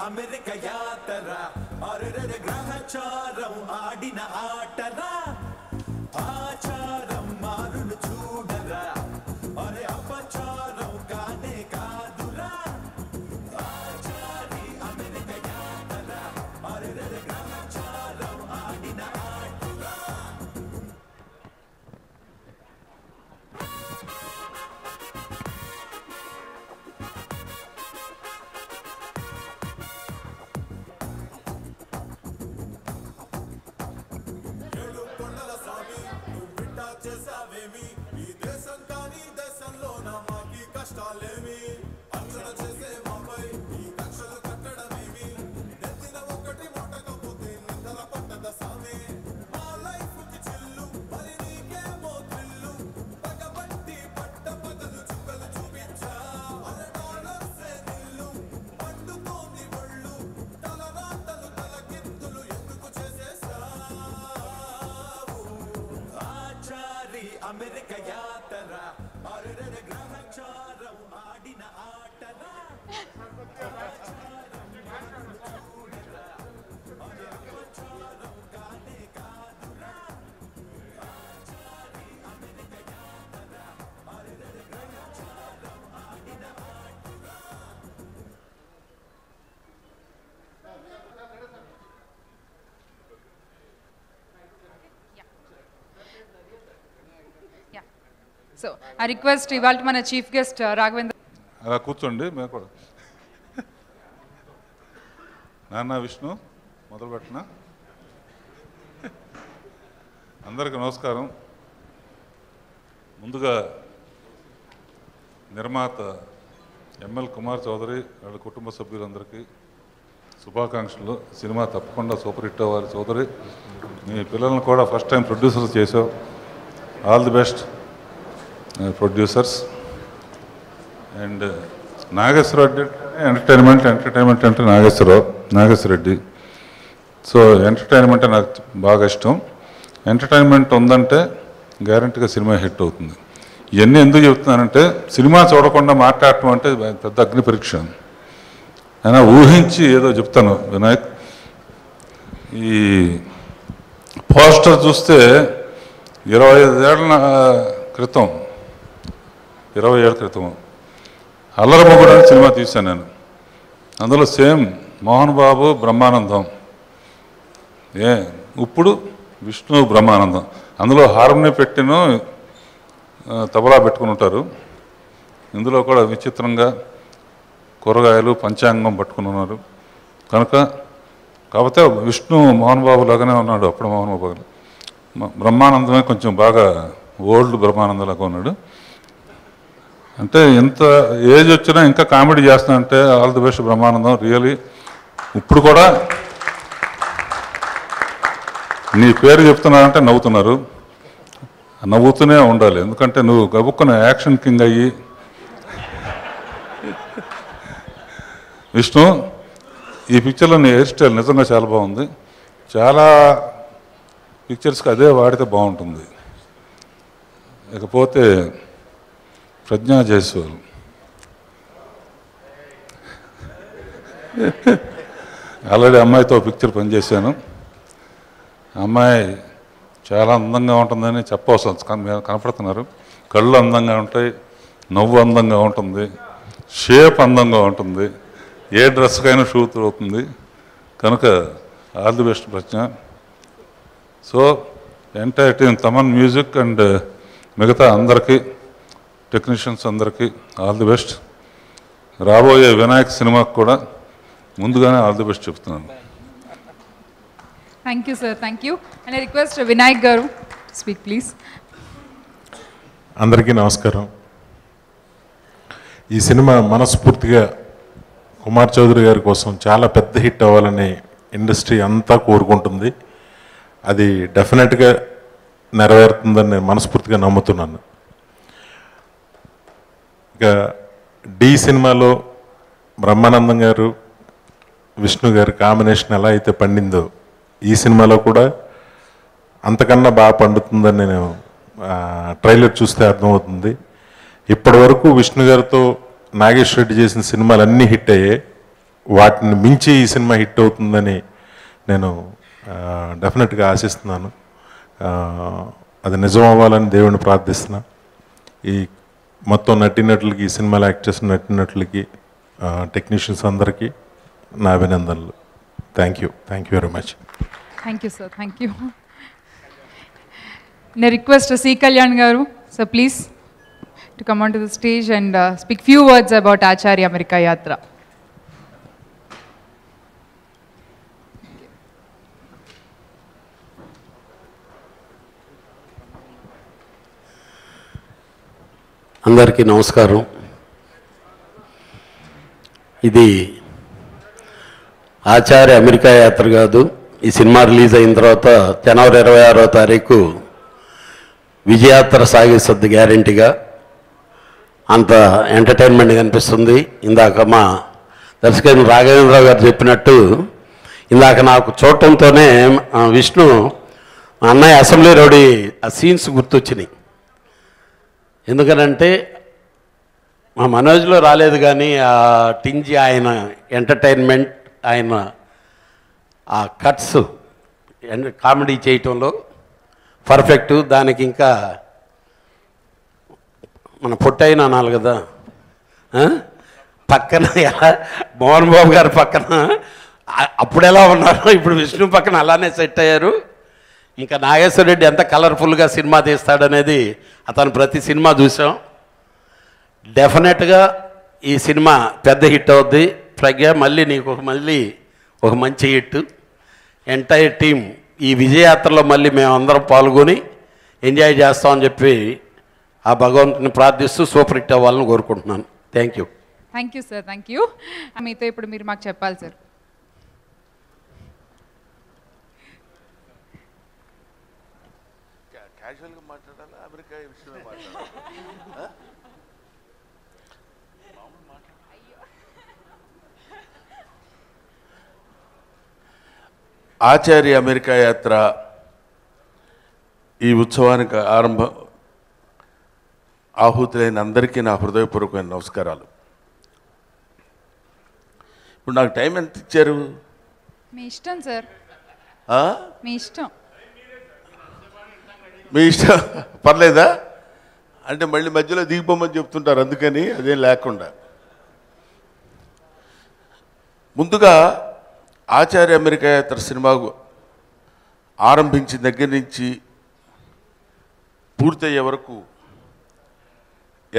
America Yatra అరెరె గ్రహచారం ఆడిన ఆటరా ఆచారం మారును చూడరా అరే అపచారం కానే కాదురా ఆచారి అమెరికా యాత్ర అరెరె గ్రహచారం ఆడిన ఆటరా చేసావేమి ఈ దేశం కానీ దేశంలో మాకి కష్టాలేమి అంచనా చేసే మాపై ఈ కక్షలు కట్టడమేమి నెత్తిన ఒకటి మొట్టకపోతే నిద్ర పట్టద సామే మా లైఫ్ కి చిల్లు మరి నీకేమో థ్రిల్లు పగబట్టి పట్ట పగలు చుక్కలు చూపించా అరే డాలర్సే నిల్లు పండుతోంది ఒళ్ళు తలరాతలు తలకిందులు ఎందుకు చేసేసా అమెరికా యాత్ర అరెరె గ్రహచారం ఆడిన ఆటరా కానే కాదురా ఆచారి అమెరికా యాత్ర అరెరె గ్రహచారం ఆడిన ఆటరా సో ఐ రిక్వెస్ట్ ఇవాళ మన చీఫ్ గెస్ట్ రాఘవేంద్ర అలా కూర్చోండి మేము కూడా నాన్న విష్ణు మొదలు పెట్టిన అందరికీ నమస్కారం. ముందుగా నిర్మాత ఎంఎల్ కుమార్ చౌదరి వాళ్ళ కుటుంబ సభ్యులందరికీ శుభాకాంక్షలు. సినిమా తప్పకుండా సూపర్ హిట్ అవ్వాలి చౌదరి. మీ పిల్లలను కూడా ఫస్ట్ టైం ప్రొడ్యూసర్ చేసావు. All the best producers. And Nageswara Reddy entertainment అంటే నాగేశ్వరరెడ్డి. సో ఎంటర్టైన్మెంట్ నాకు బాగా ఇష్టం. ఎంటర్టైన్మెంట్ ఉందంటే గ్యారంటీగా సినిమా హిట్ అవుతుంది. ఇవన్నీ ఎందుకు చెప్తున్నానంటే సినిమా చూడకుండా మాట్లాడటం అంటే పెద్ద అగ్ని పరీక్ష. అయినా ఊహించి ఏదో చెప్తాను. వినాయక్, ఈ పోస్టర్ చూస్తే 25 ఏళ్ళ క్రితం అల్లరి మొగుడు అని సినిమా తీశాను నేను. అందులో సేమ్ మోహన్ బాబు బ్రహ్మానందం, ఇప్పుడు విష్ణు బ్రహ్మానందం. అందులో హార్మోని పెట్టిన తబలా పెట్టుకుని ఉంటారు. ఇందులో కూడా విచిత్రంగా కూరగాయలు పంచాంగం పట్టుకుని ఉన్నారు. కనుక కాకపోతే విష్ణు మోహన్ బాబు లాగానే ఉన్నాడు. అప్పుడు మోహన్ బాబు బ్రహ్మానందమే కొంచెం బాగా ఓల్డ్ బ్రహ్మానందం లాగా ఉన్నాడు. అంటే ఎంత ఏజ్ వచ్చినా ఇంకా కామెడీ చేస్తున్నా అంటే all the best Brahmanandam. Really ఇప్పుడు కూడా నీ పేరు చెప్తున్నారంటే నవ్వుతున్నారు. నవ్వుతూనే ఉండాలి, ఎందుకంటే నువ్వు గబుక్కున్న యాక్షన్ కింగ్ అయ్యి. విష్ణు, ఈ పిక్చర్లో నీ హెయిర్ స్టైల్ నిజంగా చాలా బాగుంది. చాలా పిక్చర్స్కి అదే వాడితే బాగుంటుంది. ఇకపోతే ప్రజ్ఞా జైస్వాల్, ఆల్రెడీ అమ్మాయితో పిక్చర్ పనిచేశాను. అమ్మాయి చాలా అందంగా ఉంటుందని చెప్పవలసి కనపడుతున్నారు. కళ్ళు అందంగా ఉంటాయి, నవ్వు అందంగా ఉంటుంది, షేప్ అందంగా ఉంటుంది, ఏ డ్రెస్కైనా షూట్ అవుతుంది. కనుక all the best Pragya. So entire team, Thaman music and మిగతా అందరికీ, టెక్నీషియన్స్ అందరికీ ఆల్ ది బెస్ట్. రాబోయే వినాయక్ సినిమాకి కూడా ముందుగానే ఆల్ ది బెస్ట్ చెప్తున్నాను. Thank you sir, thank you. And I request Vinayak గారు స్పీక్ ప్లీజ్. అందరికీ నమస్కారం. ఈ సినిమా మనస్ఫూర్తిగా కుమార్ చౌదరి గారి కోసం చాలా పెద్ద హిట్ అవ్వాలని ఇండస్ట్రీ అంతా కోరుకుంటుంది. అది డెఫినెట్గా నెరవేరుతుందని నేను మనస్ఫూర్తిగా నమ్ముతున్నాను. ఇక డి సినిమాలో బ్రహ్మానందం గారు విష్ణు గారి కాంబినేషన్ ఎలా అయితే పండిందో ఈ సినిమాలో కూడా అంతకన్నా బాగా పండుతుందని నేను ట్రైలర్ చూస్తే అర్థమవుతుంది. ఇప్పటి వరకు విష్ణు గారితో నాగేశ్వర రెడ్డి చేసిన సినిమాలు అన్నీ హిట్ అయ్యాయి. వాటిని మించి ఈ సినిమా హిట్ అవుతుందని నేను డెఫినెట్గా ఆశిస్తున్నాను. అది నిజం అవ్వాలని దేవుడిని ప్రార్థిస్తున్నా. ఈ మొత్తం నటినట్లకి, ఈ సినిమాలో యాక్ట్ చేసిన నటినట్లకి, టెక్నీషియన్స్ అందరికీ నా అభినందనలు. Thank you very much. Thank you sir, thank you. నేను రిక్వెస్ట్ సి కళ్యాణ్ గారు sir please to come on to the stage and speak few words about Acharya America యాత్ర. అందరికీ నమస్కారం. ఇది ఆచార్య అమెరికా యాత్ర కాదు. ఈ సినిమా రిలీజ్ అయిన తర్వాత జనవరి 26వ తారీఖు విజయాత్ర సాగిస్తుంది గ్యారంటీగా. అంత ఎంటర్టైన్మెంట్ కనిపిస్తుంది. ఇందాక మా దర్శకుడు రాఘవేంద్రరావు గారు చెప్పినట్టు ఇందాక నాకు చూడటంతోనే విష్ణు అన్నయ్య అసెంబ్లీ రౌడీ ఆ సీన్స్ గుర్తొచ్చినాయి. ఎందుకనంటే మా మనోజ్లో రాలేదు కానీ ఆ టింజి ఆయన ఎంటర్టైన్మెంట్, ఆయన ఆ కట్స్ కామెడీ చేయటంలో పర్ఫెక్ట్. దానికి ఇంకా మన పొట్టైన అనాలి కదా, పక్కన మోహన్ బాబు గారు పక్కన అప్పుడు ఎలా ఉన్నారు, ఇప్పుడు విష్ణు పక్కన అలానే సెట్ అయ్యారు. ఇంకా నాగేశ్వర రెడ్డి ఎంత కలర్ఫుల్గా సినిమా తీస్తాడనేది అతను ప్రతి సినిమా చూసాం. డెఫినెట్గా ఈ సినిమా పెద్ద హిట్ అవుద్ది. ప్రజ్ఞ మళ్ళీ నీకు ఒక మంచి హిట్. ఎంటైర్ టీం ఈ విజయయాత్రలో మళ్ళీ మేమందరం పాల్గొని ఎంజాయ్ చేస్తామని చెప్పి ఆ భగవంతుని ప్రార్థిస్తూ సూపర్ హిట్ అవ్వాలని కోరుకుంటున్నాను. Thank you. Thank you sir, thank you. మీతో ఇప్పుడు మీరు మాకు చెప్పాలి సార్. క్యాజువల్గా మాట్లాడాలా, అమెరికా విషయమే మాట్లాడాలి? ఆచార్య అమెరికా యాత్ర ఈ ఉత్సవానికి ఆహుతులైన అందరికీ నా హృదయపూర్వకమైన నమస్కారాలు. ఇప్పుడు నాకు టైం ఎంత ఇచ్చారు? మీ ఇష్టం సార్, మీ ఇష్టం. మీ ఇష్టం పర్లేదా? అంటే మళ్ళీ మధ్యలో దిగిపోమని చెప్తుంటారు, అందుకని అదేం లేకుండా. ముందుగా ఆచార్య అమెరికా యాత్ర సినిమా ఆరంభించిన దగ్గర నుంచి పూర్తయ్యే వరకు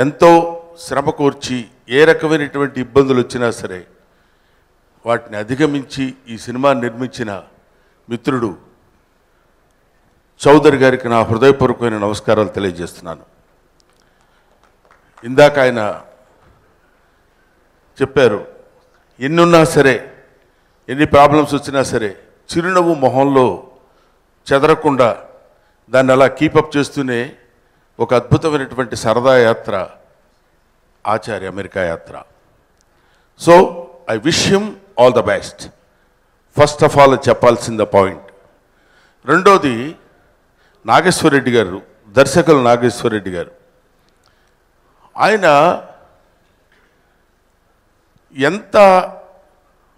ఎంతో శ్రమ కోర్చి ఏ రకమైనటువంటి ఇబ్బందులు వచ్చినా సరే వాటిని అధిగమించి ఈ సినిమా నిర్మించిన మిత్రుడు చౌదరి గారికి నా హృదయపూర్వకమైన నమస్కారాలు తెలియజేస్తున్నాను. ఇందాక ఆయన చెప్పారు, ఎన్నున్నా సరే, ఎన్ని ప్రాబ్లమ్స్ వచ్చినా సరే చిరునవ్వు మొహంలో చెదరకుండా దాన్ని అలా కీపప్ చేస్తూనే ఒక అద్భుతమైనటువంటి సరదా యాత్ర ఆచార్య America Yatra. So I wish him all the best. First of all చెప్పాల్సిన పాయింట్. రెండోది, నాగేశ్వరరెడ్డి గారు, దర్శకులు నాగేశ్వరరెడ్డి గారు, ఆయన ఎంత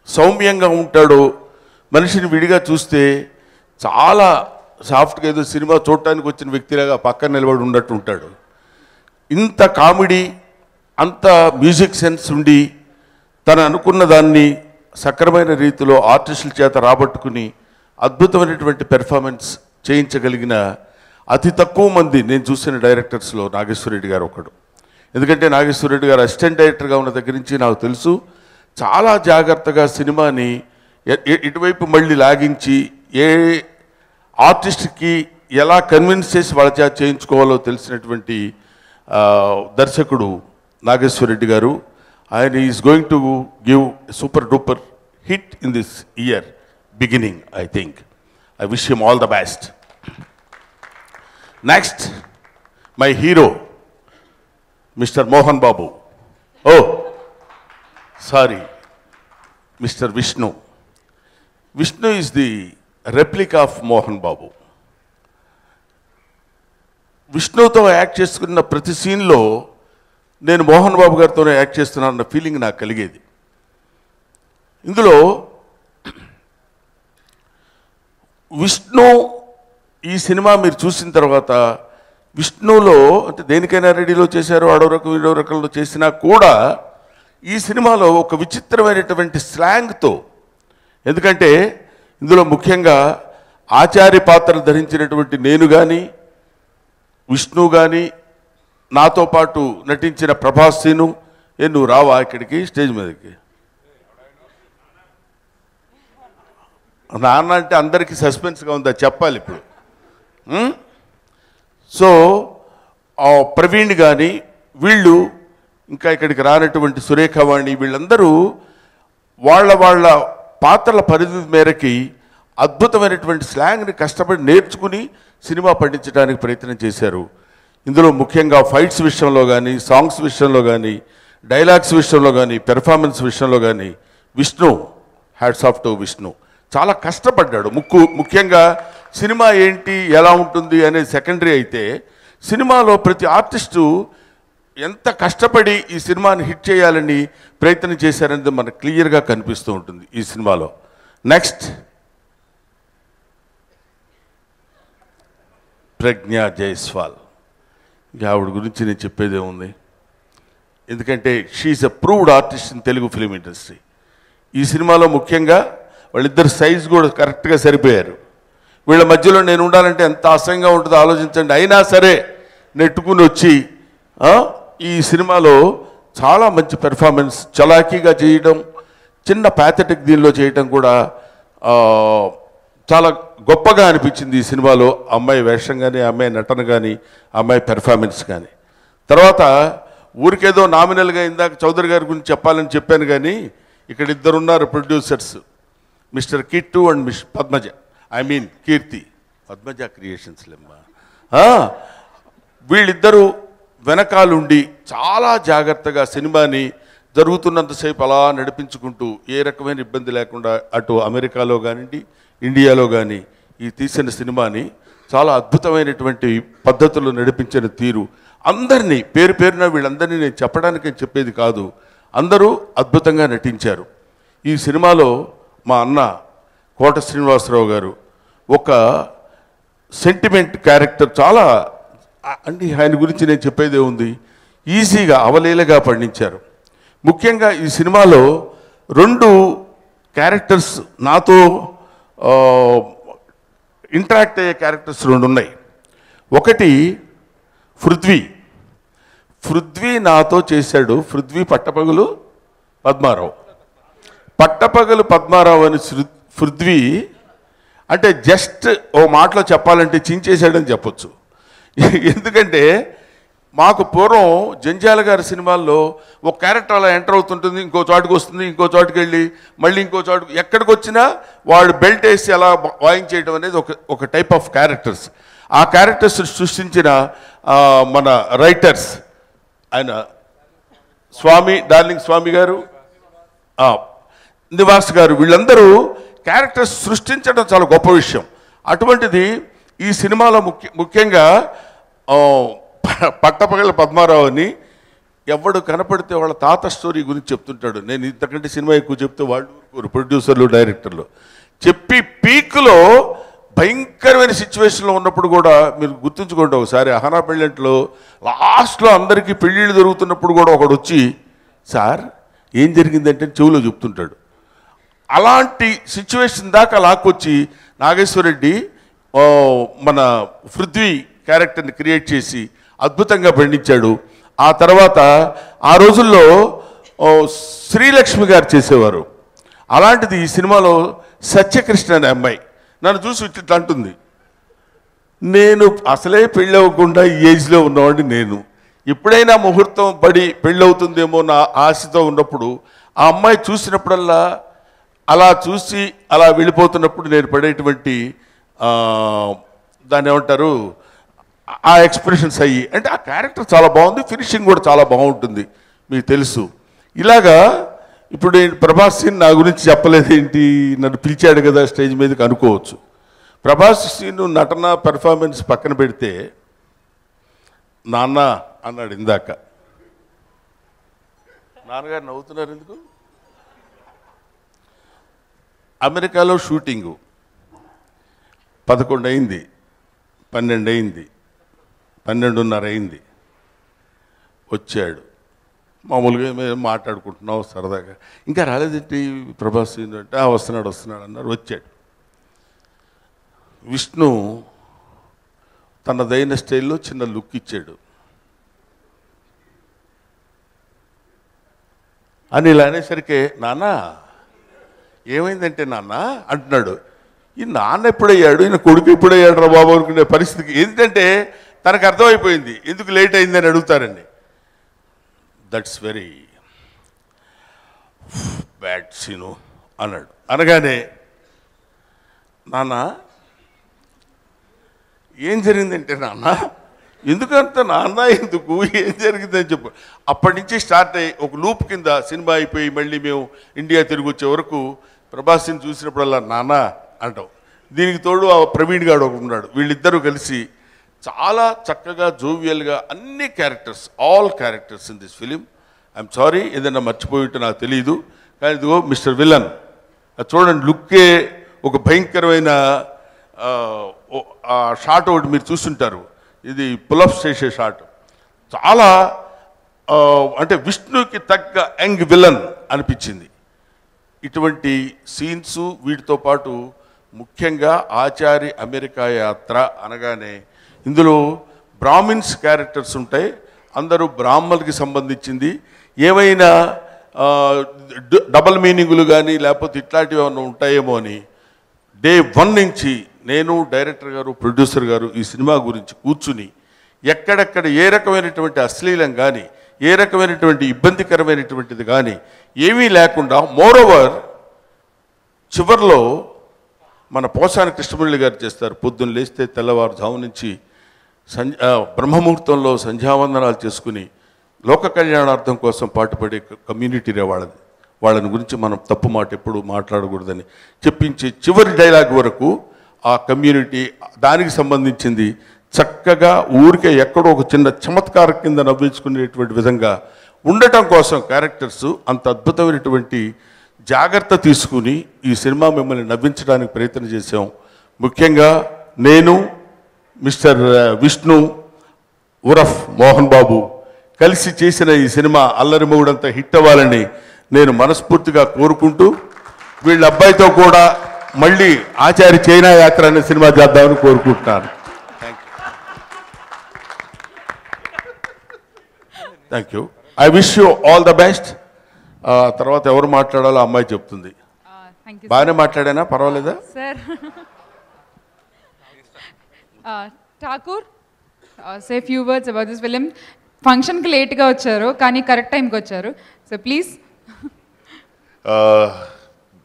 సౌమ్యంగా ఉంటాడో, మనిషిని విడిగా చూస్తే చాలా సాఫ్ట్గా ఏదో సినిమా చూడటానికి వచ్చిన వ్యక్తిలాగా పక్కన నిలబడి ఉన్నట్టు ఉంటాడు. ఇంత కామెడీ, అంత మ్యూజిక్ సెన్స్ ఉండి తను అనుకున్న దాన్ని సక్రమైన రీతిలో ఆర్టిస్టుల చేత రాబట్టుకుని అద్భుతమైనటువంటి పెర్ఫార్మెన్స్ చేయించగలిగిన అతి తక్కువ మంది నేను చూసిన డైరెక్టర్స్లో నాగేశ్వరరెడ్డి గారు ఒకడు. ఎందుకంటే నాగేశ్వరరెడ్డి గారు అసిస్టెంట్ డైరెక్టర్గా ఉన్న దగ్గర నుంచి నాకు తెలుసు, చాలా జాగ్రత్తగా సినిమాని ఇటువైపు మళ్ళీ లాగించి ఏ ఆర్టిస్ట్కి ఎలా కన్విన్స్ చేసి వాళ్ళ చేత చేయించుకోవాలో తెలిసినటువంటి దర్శకుడు నాగేశ్వరరెడ్డి గారు. ఆయన is going to give super duper hit in this year beginning. I think I wish him all the best. Next, my hero mister Mohan Babu, mister Vishnu. Vishnu is the replica of Mohan Babu. విష్ణుతో యాక్ట్ చేసుకున్న ప్రతి సీన్లో నేను మోహన్ బాబు గారితోనే యాక్ట్ చేస్తున్నానన్న ఫీలింగ్ నాకు కలిగేది. ఇందులో విష్ణు ఈ సినిమా మీరు చూసిన తర్వాత విష్ణులో అంటే దేనికైనా రెడీలో చేశారు, ఆడో రకం వీడో రకంలో చేసినా కూడా ఈ సినిమాలో ఒక విచిత్రమైనటువంటి స్లాంగ్తో, ఎందుకంటే ఇందులో ముఖ్యంగా ఆచార్య పాత్రలు ధరించినటువంటి నేను కానీ విష్ణు కానీ నాతో పాటు నటించిన ప్రభాస్ సీను, నువ్వు రావా ఇక్కడికి స్టేజ్ మీదకి? నాన్న అంటే అందరికీ సస్పెన్స్గా ఉందా చెప్పాలి ఇప్పుడు. సో ప్రవీణ్ కానీ వీళ్ళు ఇంకా ఇక్కడికి రానటువంటి సురేఖవాణి వీళ్ళందరూ వాళ్ళ పాత్రల పరిధి మేరకి అద్భుతమైనటువంటి స్లాంగ్ని కష్టపడి నేర్చుకుని సినిమా పండించడానికి ప్రయత్నం చేశారు. ఇందులో ముఖ్యంగా ఫైట్స్ విషయంలో కానీ, సాంగ్స్ విషయంలో కానీ, డైలాగ్స్ విషయంలో కానీ, పెర్ఫార్మెన్స్ విషయంలో కానీ Vishnu, hats off to Vishnu, చాలా కష్టపడ్డాడు. ముఖ్యంగా సినిమా ఏంటి ఎలా ఉంటుంది అనేది సెకండరీ అయితే, సినిమాలో ప్రతి ఆర్టిస్టు ఎంత కష్టపడి ఈ సినిమాని హిట్ చేయాలని ప్రయత్నం చేశారనేది మనకు క్లియర్గా కనిపిస్తూ ఉంటుంది ఈ సినిమాలో. నెక్స్ట్ ప్రజ్ఞా జైస్వాల్. ఆవిడ గురించి నేను చెప్పేదే ఉంది, ఎందుకంటే she is a proved artist in Telugu film industry. ఈ సినిమాలో ముఖ్యంగా వాళ్ళిద్దరు సైజ్ కూడా కరెక్ట్గా సరిపోయారు. వీళ్ళ మధ్యలో నేను ఉండాలంటే ఎంత అసహ్యంగా ఉంటుందో ఆలోచించండి. అయినా సరే నెట్టుకుని వచ్చి ఈ సినిమాలో చాలా మంచి పెర్ఫార్మెన్స్, చలాకీగా చేయడం, చిన్న ప్యాథెటిక్ దీనిలో చేయడం కూడా చాలా గొప్పగా అనిపించింది ఈ సినిమాలో. అమ్మాయి వేషం కానీ, అమ్మాయి నటన కానీ, అమ్మాయి పెర్ఫార్మెన్స్ కానీ. తర్వాత ఊరికేదో నామినల్గా ఇందాక చౌదరి గారి గురించి చెప్పాలని చెప్పాను కానీ ఇక్కడ ఇద్దరున్నారు producers, mister Kittu and miss Padmaja, I mean Keerthi, Padmaja creations లెమ్మా. వీళ్ళిద్దరూ వెనకాలుండి చాలా జాగ్రత్తగా సినిమాని జరుగుతున్నంతసేపు అలా నడిపించుకుంటూ ఏ రకమైన ఇబ్బంది లేకుండా అటు అమెరికాలో కానివ్వండి, ఇండియాలో కానీ ఈ తీసిన సినిమాని చాలా అద్భుతమైనటువంటి పద్ధతుల్లో నడిపించిన తీరు, అందరినీ పేరు పేరున వీళ్ళందరినీ నేను చెప్పడానికి చెప్పేది కాదు, అందరూ అద్భుతంగా నటించారు. ఈ సినిమాలో మా అన్న కోట శ్రీనివాసరావు గారు ఒక సెంటిమెంట్ క్యారెక్టర్, చాలా అంటే ఆయన గురించి నేను చెప్పేదే ఉంది, ఈజీగా అవలీలగా పండించారు. ముఖ్యంగా ఈ సినిమాలో 2 క్యారెక్టర్స్ నాతో ఇంటరాక్ట్ అయ్యే క్యారెక్టర్స్ 2 ఉన్నాయి. ఒకటి పృథ్వీ నాతో చేశాడు. పృథ్వీ పట్టపగలు పద్మారావు. పట్టపగలు పద్మారావు అని పృథ్వీ అంటే జస్ట్ ఓ మాటలో చెప్పాలంటే చించేశాడని చెప్పొచ్చు. ఎందుకంటే మాకు పూర్వం జంజాల గారి సినిమాల్లో ఒక క్యారెక్టర్ అలా ఎంటర్ అవుతుంటుంది, ఇంకో చోటుకు వస్తుంది, ఇంకో చోటుకి వెళ్ళి మళ్ళీ ఇంకో చోటుకు, ఎక్కడికి వచ్చినా వాడు బెల్ట్ వేసి అలా వాయించేయడం అనేది ఒక టైప్ ఆఫ్ క్యారెక్టర్స్. ఆ క్యారెక్టర్స్ సృష్టించిన మన రైటర్స్ ఆయన డార్లింగ్ స్వామి గారు, నివాస్ గారు, వీళ్ళందరూ క్యారెక్టర్స్ సృష్టించడం చాలా గొప్ప విషయం. అటువంటిది ఈ సినిమాలో ముఖ్యంగా పట్టపగల పద్మారావుని ఎవడు కనపడితే వాళ్ళ తాత స్టోరీ గురించి చెప్తుంటాడు. నేను ఇంతకంటే సినిమా ఎక్కువ చెప్తే వాళ్ళు ప్రొడ్యూసర్లు, డైరెక్టర్లు చెప్పి పీక్లో భయంకరమైన సిచ్యువేషన్లో ఉన్నప్పుడు కూడా మీరు గుర్తుంచుకోండి. ఒకసారి అహనా పెళ్ళంట్లో లాస్ట్లో అందరికీ పెళ్ళిళ్ళు జరుగుతున్నప్పుడు కూడా ఒకడు వచ్చి సార్ ఏం జరిగిందంటే చెవులో చెప్తుంటాడు. అలాంటి సిచ్యువేషన్ దాకా లాక్కొచ్చి నాగేశ్వరరెడ్డి మన పృథ్వీ క్యారెక్టర్ని క్రియేట్ చేసి అద్భుతంగా పండించాడు. ఆ తర్వాత ఆ రోజుల్లో శ్రీలక్ష్మి గారు చేసేవారు. అలాంటిది ఈ సినిమాలో సత్యకృష్ణ అనే అమ్మాయి నన్ను చూసి ఇట్లా అంటుంది, నేను అసలే పెళ్ళి అవ్వకుండా ఈ ఏజ్లో ఉన్నవాడిని, నేను ఎప్పుడైనా ముహూర్తం పడి పెళ్ళి అవుతుందేమో నా ఆశతో ఉన్నప్పుడు ఆ అమ్మాయి చూసినప్పుడల్లా అలా చూసి అలా వెళ్ళిపోతున్నప్పుడు నేను పడేటువంటి దాన్ని ఏమంటారు ఆ ఎక్స్ప్రెషన్స్ అయ్యి, అంటే ఆ క్యారెక్టర్ చాలా బాగుంది, ఫినిషింగ్ కూడా చాలా బాగుంటుంది మీకు తెలుసు. ఇలాగా ఇప్పుడు నేను ప్రభాస్ సీన్ నా గురించి చెప్పలేదు ఏంటి, నన్ను పిలిచాడు కదా స్టేజ్ మీదకి అనుకోవచ్చు. ప్రభాస్ సీన్ నటన పెర్ఫార్మెన్స్ పక్కన పెడితే నాన్న అన్నాడు ఇందాక. నాన్నగారు నవ్వుతున్నారు ఎందుకు? అమెరికాలో షూటింగు 11 అయింది, 12 అయింది, 12:30 అయింది. వచ్చాడు. మామూలుగా మేము మాట్లాడుకుంటున్నాం సరదాగా. ఇంకా రాలేదేంటి ప్రభాస్ అంటే వస్తున్నాడు అన్నారు. వచ్చాడు. విష్ణు తనదైన స్టైల్లో చిన్న లుక్ ఇచ్చాడు. అని ఇలా అనేసరికి నాన్న ఏమైందంటే నాన్న అంటున్నాడు. ఈ నాన్న ఎప్పుడయ్యాడు, ఈయన కొడుకు ఎప్పుడయ్యాడు రా బాబు అనుకునే పరిస్థితికి. ఎందుకంటే తనకు అర్థమైపోయింది ఎందుకు లేట్ అయిందని అడుగుతారండి. దట్స్ వెరీ బ్యాడ్ సీను అన్నాడు. అనగానే నాన్న ఏం జరిగిందంటే నాన్న ఎందుకంత నాన్న ఎందుకు ఏం జరిగిందని చెప్పు. అప్పటి నుంచి స్టార్ట్ అయ్యి ఒక లూప్ కింద సినిమా అయిపోయి మళ్ళీ మేము ఇండియా తిరిగి వచ్చే వరకు ప్రభాస్ని చూసినప్పుడల్లా నాన్న అంటాం. దీనికి తోడు ఆ ప్రవీణ్ గారు ఒకడు ఉన్నాడు. వీళ్ళిద్దరూ కలిసి చాలా చక్కగా జోవియల్గా అన్ని characters, all characters in this film. I'm sorry ఏదైనా మర్చిపోయి ఉంటే నాకు తెలియదు. కానీ ఇదిగో మిస్టర్ విలన్ చూడండి, లుక్కే ఒక భయంకరమైన షాట్ ఒకటి మీరు చూస్తుంటారు. ఇది పులప్స్ చేసే షాట్. చాలా అంటే విష్ణుకి తగ్గ యంగ్ విలన్ అనిపించింది. ఇటువంటి సీన్స్ వీటితో పాటు ముఖ్యంగా ఆచారి అమెరికా యాత్ర అనగానే ఇందులో బ్రాహ్మిన్స్ క్యారెక్టర్స్ ఉంటాయి. అందరూ బ్రాహ్మణులకి సంబంధించింది. ఏమైనా డబల్ మీనింగులు కానీ లేకపోతే ఇట్లాంటివి ఏమైనా ఉంటాయేమో అని డే 1 నుంచి నేను, డైరెక్టర్ గారు, ప్రొడ్యూసర్ గారు ఈ సినిమా గురించి కూర్చుని ఎక్కడెక్కడ ఏ రకమైనటువంటి అశ్లీలం కానీ ఏ రకమైనటువంటి ఇబ్బందికరమైనటువంటిది కానీ ఏమీ లేకుండా, మోరోవర్ చివర్లో మన పోసాని కృష్ణమురళి గారు చేస్తారు. పొద్దున్న లేస్తే తెల్లవారుజాము నుంచి బ్రహ్మముహూర్తంలో సంధ్యావందనాలు చేసుకుని లోక కళ్యాణార్థం కోసం పాటుపడే కమ్యూనిటీనే వాళ్ళది. వాళ్ళని గురించి మనం తప్పు మాట ఎప్పుడు మాట్లాడకూడదని చెప్పించి చివరి డైలాగ్ వరకు ఆ కమ్యూనిటీ దానికి సంబంధించింది చక్కగా ఊరికే ఎక్కడో ఒక చిన్న చమత్కారం కింద నవ్వించుకునేటువంటి విధంగా ఉండటం కోసం క్యారెక్టర్స్ అంత అద్భుతమైనటువంటి జాగ్రత్త తీసుకుని ఈ సినిమా మిమ్మల్ని నవ్వించడానికి ప్రయత్నం చేశాం. ముఖ్యంగా నేను, మిస్టర్ విష్ణు ఉరఫ్ మోహన్ బాబు కలిసి చేసిన ఈ సినిమా అల్లరి మొగుడంతా హిట్ అవ్వాలని నేను మనస్ఫూర్తిగా కోరుకుంటూ వీళ్ళ అబ్బాయితో కూడా మళ్ళీ ఆచారి చైనా యాత్ర అనే సినిమా చేద్దామని కోరుకుంటున్నాను. Thank you. I wish you all the best. తర్వాత ఎవరు మాట్లాడాలో అమ్మాయి చెప్తుంది. బాగానే మాట్లాడానా, పర్వాలేదా? Sir Thakur say few words about this film. ఫంక్షన్కి లేట్గా వచ్చారు కానీ కరెక్ట్ టైంకి వచ్చారు. So please.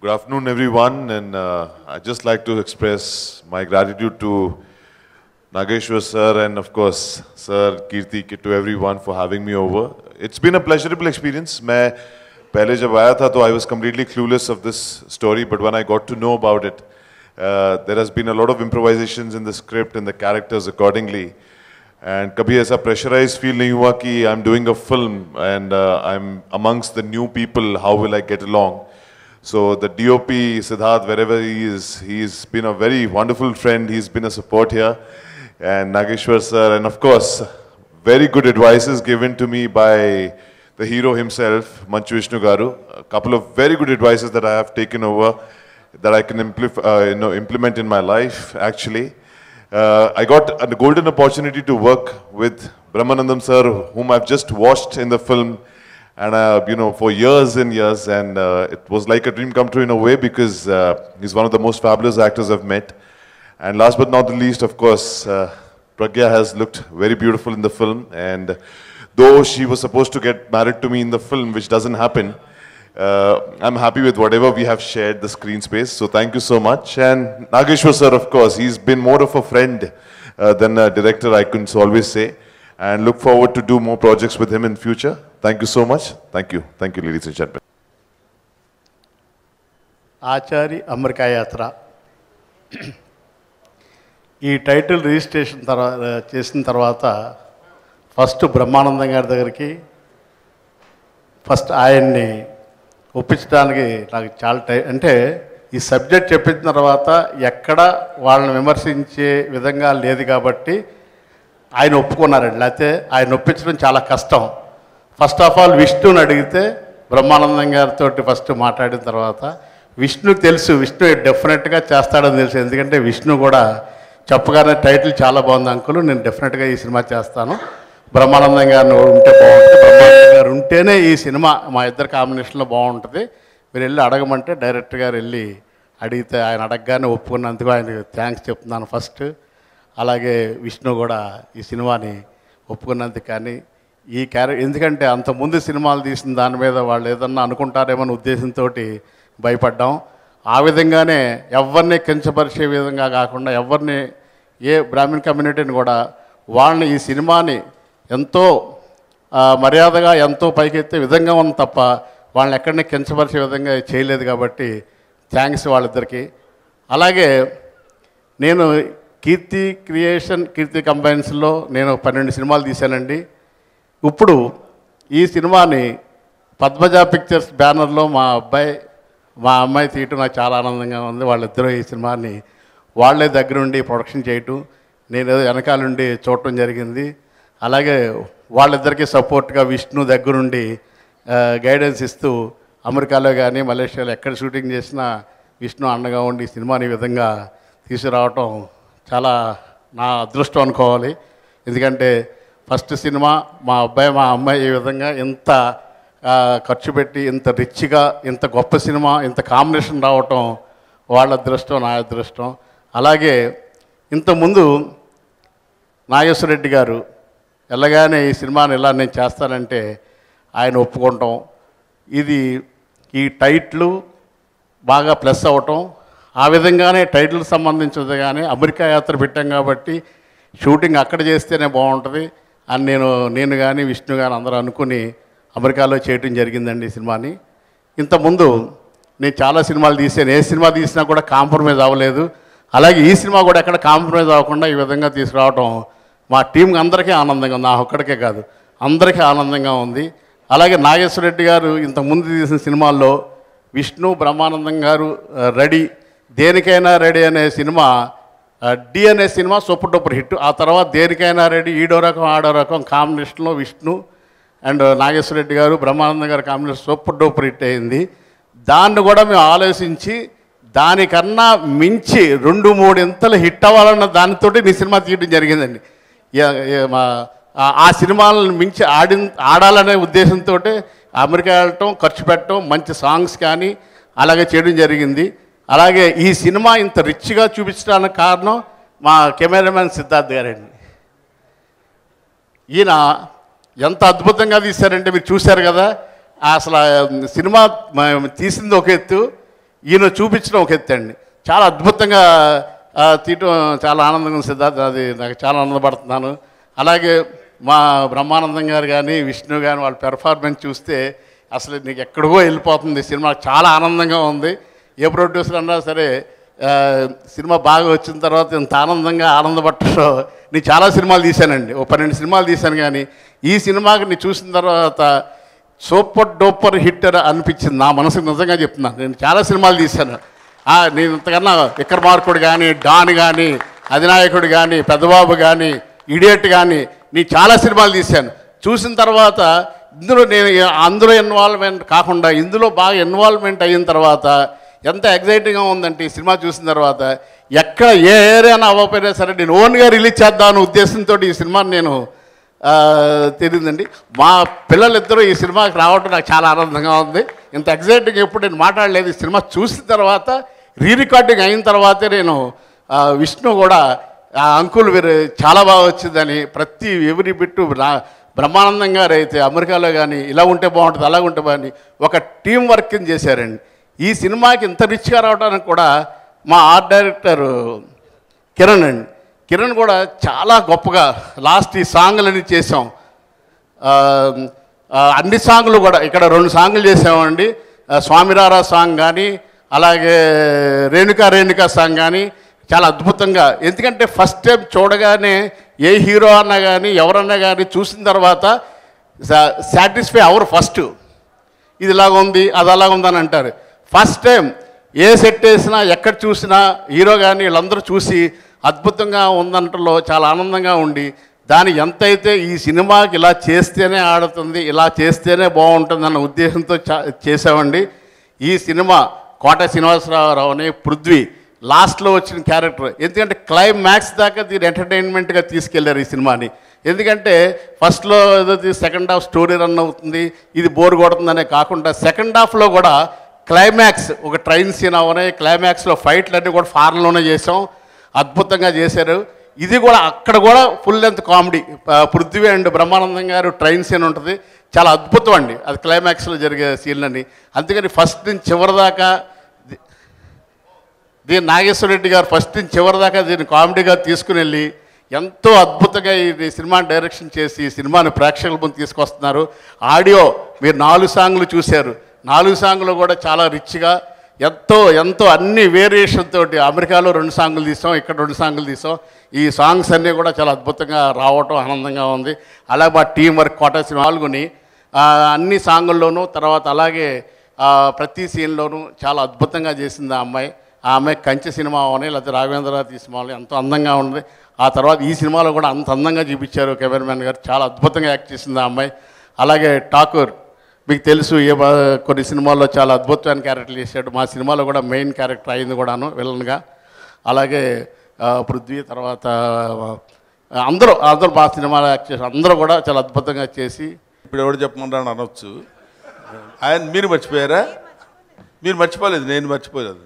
Good afternoon, everyone, and I'd just like to express my gratitude to Nageshwar sir and of course sir, Kirti, to everyone for having me over. It's been a pleasurable experience. मैं पहले जब आया था तो I was completely clueless of this story, but when I got to know about it, there has been a lot of improvisations in the script and the characters accordingly. And कभी ऐसा pressurized feel नहीं हुआ कि I'm doing a film and I'm amongst the new people. How will I get along? So the DOP Siddharth, wherever he is, he's been a very wonderful friend. He's been a support here, and Nageshwar sir, and of course, very good advices given to me by the hero himself, Manchu Vishnu Garu. A couple of very good advices that I have taken over, that I can implement in my life. Actually, I got a golden opportunity to work with Brahmanandam sir, whom I've just watched in the film. And for years and years, and it was like a dream come true in a way because he's one of the most fabulous actors I've met. And last but not the least, of course, Pragya has looked very beautiful in the film. And though she was supposed to get married to me in the film, which doesn't happen, I'm happy with whatever we have shared the screen space. So thank you so much. And Nageshwar sir, of course, he's been more of a friend than a director, I can always say. And look forward to do more projects with him in future. Thank you so much. Thank you, ladies and gentlemen. Achari America యాత్ర ఈ title registration చేసిన తర్వాత first Brahmanandam గారి దగ్గరికి first ఆయన్ని ఒప్పించడానికి నాకు చాలా అంటే ఈ సబ్జెక్ట్ చెప్పిన తర్వాత ఎక్కడ వాళ్ళని విమర్శించే విధంగా లేదు కాబట్టి ఆయన ఒప్పుకున్నారండి. లేకపోతే ఆయన ఒప్పించడం చాలా కష్టం. ఫస్ట్ ఆఫ్ ఆల్ విష్ణుని అడిగితే బ్రహ్మానందం గారితో ఫస్ట్ మాట్లాడిన తర్వాత విష్ణుకి తెలుసు, విష్ణు డెఫినెట్గా చేస్తాడని తెలుసు. ఎందుకంటే విష్ణు కూడా చెప్పగానే టైటిల్ చాలా బాగుంది అంకుల్, నేను డెఫినెట్గా ఈ సినిమా చేస్తాను, బ్రహ్మానందం గారిని ఉంటే బాగుంటుంది, బ్రహ్మానందం గారు ఉంటేనే ఈ సినిమా మా ఇద్దరు కాంబినేషన్లో బాగుంటుంది, మీరు వెళ్ళి అడగమంటే డైరెక్టర్ గారు వెళ్ళి అడిగితే ఆయన అడగగానే ఒప్పుకున్నందుకు ఆయనకు థ్యాంక్స్ చెప్తున్నాను ఫస్ట్. అలాగే విష్ణు కూడా ఈ సినిమాని ఒప్పుకున్నందుకు. కానీ ఈ ఎందుకంటే అంతకుముందు సినిమాలు తీసిన దాని మీద వాళ్ళు ఏదన్నా అనుకుంటారేమో ఉద్దేశంతో భయపడ్డాం. ఆ విధంగానే ఎవరిని కించపరిచే విధంగా కాకుండా ఎవరిని ఏ బ్రాహ్మణ్ కమ్యూనిటీని కూడా వాళ్ళని ఈ సినిమాని ఎంతో మర్యాదగా ఎంతో పైకెత్తే విధంగా ఉంది తప్ప వాళ్ళని ఎక్కడిని కించపరిచే విధంగా చేయలేదు. కాబట్టి థ్యాంక్స్ వాళ్ళిద్దరికి. అలాగే నేను కీర్తి కంబైన్స్లో నేను 12 సినిమాలు తీశానండి. ఇప్పుడు ఈ సినిమాని పద్మజ పిక్చర్స్ బ్యానర్లో మా అమ్మాయి తీయటం నాకు చాలా ఆనందంగా ఉంది. వాళ్ళిద్దరూ ఈ సినిమాని వాళ్ళే దగ్గరుండి ప్రొడక్షన్ చేయటం, నేను ఏదో వెనకాలండి చూడటం జరిగింది. అలాగే వాళ్ళిద్దరికీ సపోర్ట్గా విష్ణు దగ్గరుండి గైడెన్స్ ఇస్తూ అమెరికాలో కానీ మలేషియాలో ఎక్కడ షూటింగ్ చేసినా విష్ణు అండగా ఉండి సినిమాని ఈ విధంగా తీసుకురావటం చాలా నా అదృష్టం అనుకోవాలి. ఎందుకంటే ఫస్ట్ సినిమా మా అమ్మాయి ఈ విధంగా ఇంత ఖర్చు పెట్టి ఇంత రిచ్గా ఇంత గొప్ప సినిమా ఇంత కాంబినేషన్ రావటం వాళ్ళ అదృష్టం, నా అదృష్టం. అలాగే ఇంతకుముందు నాగేశ్వరరెడ్డి గారు వెళ్ళగానే ఈ సినిమాని ఇలా నేను చేస్తానంటే ఆయన ఒప్పుకుంటాం. ఇది ఈ టైటిల్ బాగా ప్లస్ అవ్వటం, ఆ విధంగానే టైటిల్కి సంబంధించింది కానీ అమెరికా యాత్ర పెట్టాం కాబట్టి షూటింగ్ అక్కడ చేస్తేనే బాగుంటుంది అని నేను కానీ విష్ణు కానీ అందరూ అనుకుని అమెరికాలో చేయటం జరిగిందండి ఈ సినిమాని. ఇంతకుముందు నేను చాలా సినిమాలు తీసాను, ఏ సినిమా తీసినా కూడా కాంప్రమైజ్ అవ్వలేదు. అలాగే ఈ సినిమా కూడా ఎక్కడ కాంప్రమైజ్ అవ్వకుండా ఈ విధంగా తీసుకురావటం మా టీంకి అందరికీ ఆనందంగా ఉంది, నా ఒక్కడికే కాదు అందరికీ ఆనందంగా ఉంది. అలాగే నాగేశ్వరరెడ్డి గారు ఇంతకుముందు తీసిన సినిమాల్లో విష్ణు బ్రహ్మానందం గారు రెడీ దేనికైనా రెడీ అనే సినిమా, డి అనే సినిమా సూపర్ డూపర్ హిట్. ఆ తర్వాత దేనికైనా రెడీ ఈడో రకం ఆడో రకం కాంబినేషన్లో విష్ణు అండ్ నాగేశ్వరరెడ్డి గారు బ్రహ్మానందం గారు కాంబినేషన్ సూపర్ డూపర్ హిట్ అయింది. దాన్ని కూడా మేము ఆలోచించి దానికన్నా మించి 2-3 ఇంతలు హిట్ అవ్వాలన్న దానితో నీ సినిమా తీయడం జరిగిందండి. ఆ సినిమాలను మించి ఆడాలనే ఉద్దేశంతో అమెరికా వెళ్ళటం, ఖర్చు పెట్టడం, మంచి సాంగ్స్ కానీ అలాగే చేయడం జరిగింది. అలాగే ఈ సినిమా ఇంత రిచ్గా చూపించడానికి కారణం మా కెమెరామెన్ సిద్ధార్థ్ గారండి. ఈయన ఎంత అద్భుతంగా తీశారంటే మీరు చూశారు కదా. అసలు సినిమా తీసింది ఒక ఎత్తు, ఈయన చూపించడం ఒక ఎత్తు అండి. చాలా అద్భుతంగా తీయటం చాలా ఆనందంగా ఉంది సిద్ధార్థ్, అది నాకు చాలా ఆనందపడుతున్నాను. అలాగే మా బ్రహ్మానందం గారు కానీ విష్ణు కానీ వాళ్ళ పెర్ఫార్మెన్స్ చూస్తే అసలు నీకు ఎక్కడికో వెళ్ళిపోతుంది. సినిమా చాలా ఆనందంగా ఉంది. ఏ ప్రొడ్యూసర్ అన్నా సరే సినిమా బాగా వచ్చిన తర్వాత ఇంత ఆనందపట్టో నేను చాలా సినిమాలు తీశానండి, 12 సినిమాలు తీశాను. కానీ ఈ సినిమాకి నేను చూసిన తర్వాత సూపర్ డూపర్ హిట్ అనిపించింది నా మనసుకు. నిజంగా చెప్తున్నాను, నేను చాలా సినిమాలు తీశాను. నేను ఇంతకన్నా విక్రమార్కుడు కానీ, డాన్ కానీ, అధినాయకుడు కానీ, పెద్దబాబు కానీ, ఇడియట్ కానీ నేను చాలా సినిమాలు తీశాను. చూసిన తర్వాత అందులో ఇన్వాల్వ్మెంట్ కాకుండా ఇందులో బాగా ఇన్వాల్వ్మెంట్ అయిన తర్వాత ఎంత ఎగ్జైటింగ్గా ఉందంటే ఈ సినిమా చూసిన తర్వాత ఎక్కడ ఏ ఏరియానా అవ్వకపోయినా సరే నేను ఓన్గా రిలీజ్ చేద్దామనే ఉద్దేశంతో ఈ సినిమాని నేను తెలియదండి. మా పిల్లలిద్దరూ ఈ సినిమాకి రావడం నాకు చాలా ఆనందంగా ఉంది. ఇంత ఎగ్జైటింగ్ ఎప్పుడు నేను మాట్లాడలేదు. ఈ సినిమా చూసిన తర్వాత రికార్డింగ్ అయిన తర్వాతే నేను విష్ణు కూడా అంకుల్ వీరు చాలా బాగా వచ్చిందని ప్రతి ఎవరి బిట్టు బ్రహ్మానందం గారు అయితే అమెరికాలో కానీ ఇలా ఉంటే బాగుంటుంది అలా ఉంటే బాగుంది ఒక టీం వర్క్ చేశారండి. ఈ సినిమాకి ఇంత రిచ్గా రావడానికి కూడా మా ఆర్ట్ డైరెక్టర్ కిరణ్ అండి. కిరణ్ కూడా చాలా గొప్పగా లాస్ట్ ఈ సాంగ్లన్నీ చేసాం. అన్ని సాంగ్లు కూడా ఇక్కడ 2 సాంగ్లు చేసామండి. స్వామిరారా సాంగ్ కానీ అలాగే రేణుకా సాంగ్ కానీ చాలా అద్భుతంగా. ఎందుకంటే ఫస్ట్ టైం చూడగానే ఏ హీరో అన్నా కానీ ఎవరన్నా కానీ చూసిన తర్వాత సాటిస్ఫై అవరు ఫస్ట్. ఇది ఇలాగ ఉంది అది అలాగ ఉందని అంటారు. ఫస్ట్ టైం ఏ సెట్ వేసినా ఎక్కడ చూసినా హీరో కానీ వీళ్ళందరూ చూసి అద్భుతంగా ఉందంటలో చాలా ఆనందంగా ఉండి దాని ఎంతైతే ఈ సినిమాకి ఇలా చేస్తేనే ఆడుతుంది, ఇలా చేస్తేనే బాగుంటుంది అన్న ఉద్దేశంతో చేసామండి. ఈ సినిమా కోట శ్రీనివాసరావుని పృథ్వీ లాస్ట్లో వచ్చిన క్యారెక్టర్, ఎందుకంటే క్లైమాక్స్ దాకా దీన్ని ఎంటర్టైన్మెంట్గా తీసుకెళ్లారు ఈ సినిమాని. ఎందుకంటే ఫస్ట్లో ఏదో సెకండ్ హాఫ్ స్టోరీ రన్ అవుతుంది, ఇది బోర్ కొడుతుందనే కాకుండా సెకండ్ హాఫ్లో కూడా క్లైమాక్స్ ఒక ట్రైన్ సీన్ అవనే, క్లైమాక్స్లో ఫైట్లు అన్నీ కూడా ఫారెన్లోనే చేసాం, అద్భుతంగా చేశారు. ఇది కూడా అక్కడ కూడా full length comedy, Prithvi and Brahmanandam గారు ట్రైన్ సీన్ ఉంటుంది, చాలా అద్భుతం అండి అది క్లైమాక్స్లో జరిగే సీన్లని. అందుకని ఫస్ట్ నుంచి చివరి దాకా దీన్ని నాగేశ్వర రెడ్డి గారు ఫస్ట్ నుంచి చివరి దాకా దీన్ని కామెడీగా తీసుకుని వెళ్ళి ఎంతో అద్భుతంగా ఈ సినిమాని డైరెక్షన్ చేసి ఈ సినిమాని ప్రేక్షకుల ముందు తీసుకొస్తున్నారు. ఆడియో మీరు 4 సాంగ్లు చూశారు, 4 సాంగ్లు కూడా చాలా రిచ్గా ఎంతో అన్ని వేరియేషన్ తోటి, అమెరికాలో 2 సాంగ్లు తీసాం, ఇక్కడ 2 సాంగ్లు తీసాం. ఈ సాంగ్స్ అన్నీ కూడా చాలా అద్భుతంగా రావటం ఆనందంగా ఉంది. అలాగే మా టీం వర్క్ కోటేసి పాల్గొని అన్ని సాంగుల్లోనూ తర్వాత అలాగే ప్రతి సీన్లోనూ చాలా అద్భుతంగా చేసింది ఆ అమ్మాయి కంచె సినిమా అవని లేకపోతే రాఘవేంద్ర సినిమాలు ఎంతో అందంగా ఉంది. ఆ తర్వాత ఈ సినిమాలో కూడా అంత అందంగా చూపించారు కెమెరామెన్ గారు, చాలా అద్భుతంగా యాక్ట్ చేసింది ఆ అమ్మాయి. అలాగే ఠాకూర్ మీకు తెలుసు కొన్ని సినిమాల్లో చాలా అద్భుతమైన క్యారెక్టర్లు చేశాడు, మా సినిమాలో కూడా మెయిన్ క్యారెక్టర్ అయింది కూడాను విలన్గా. అలాగే పృథ్వీ తర్వాత అందరూ మా సినిమాలో యాక్ట్ చేసి అందరూ కూడా చాలా అద్భుతంగా చేసి. ఇప్పుడు ఎవరు చెప్పమంటారని అనొచ్చు, ఆయన మీరు మర్చిపోయారా? మీరు మర్చిపోలేదు, నేను మర్చిపోలేదు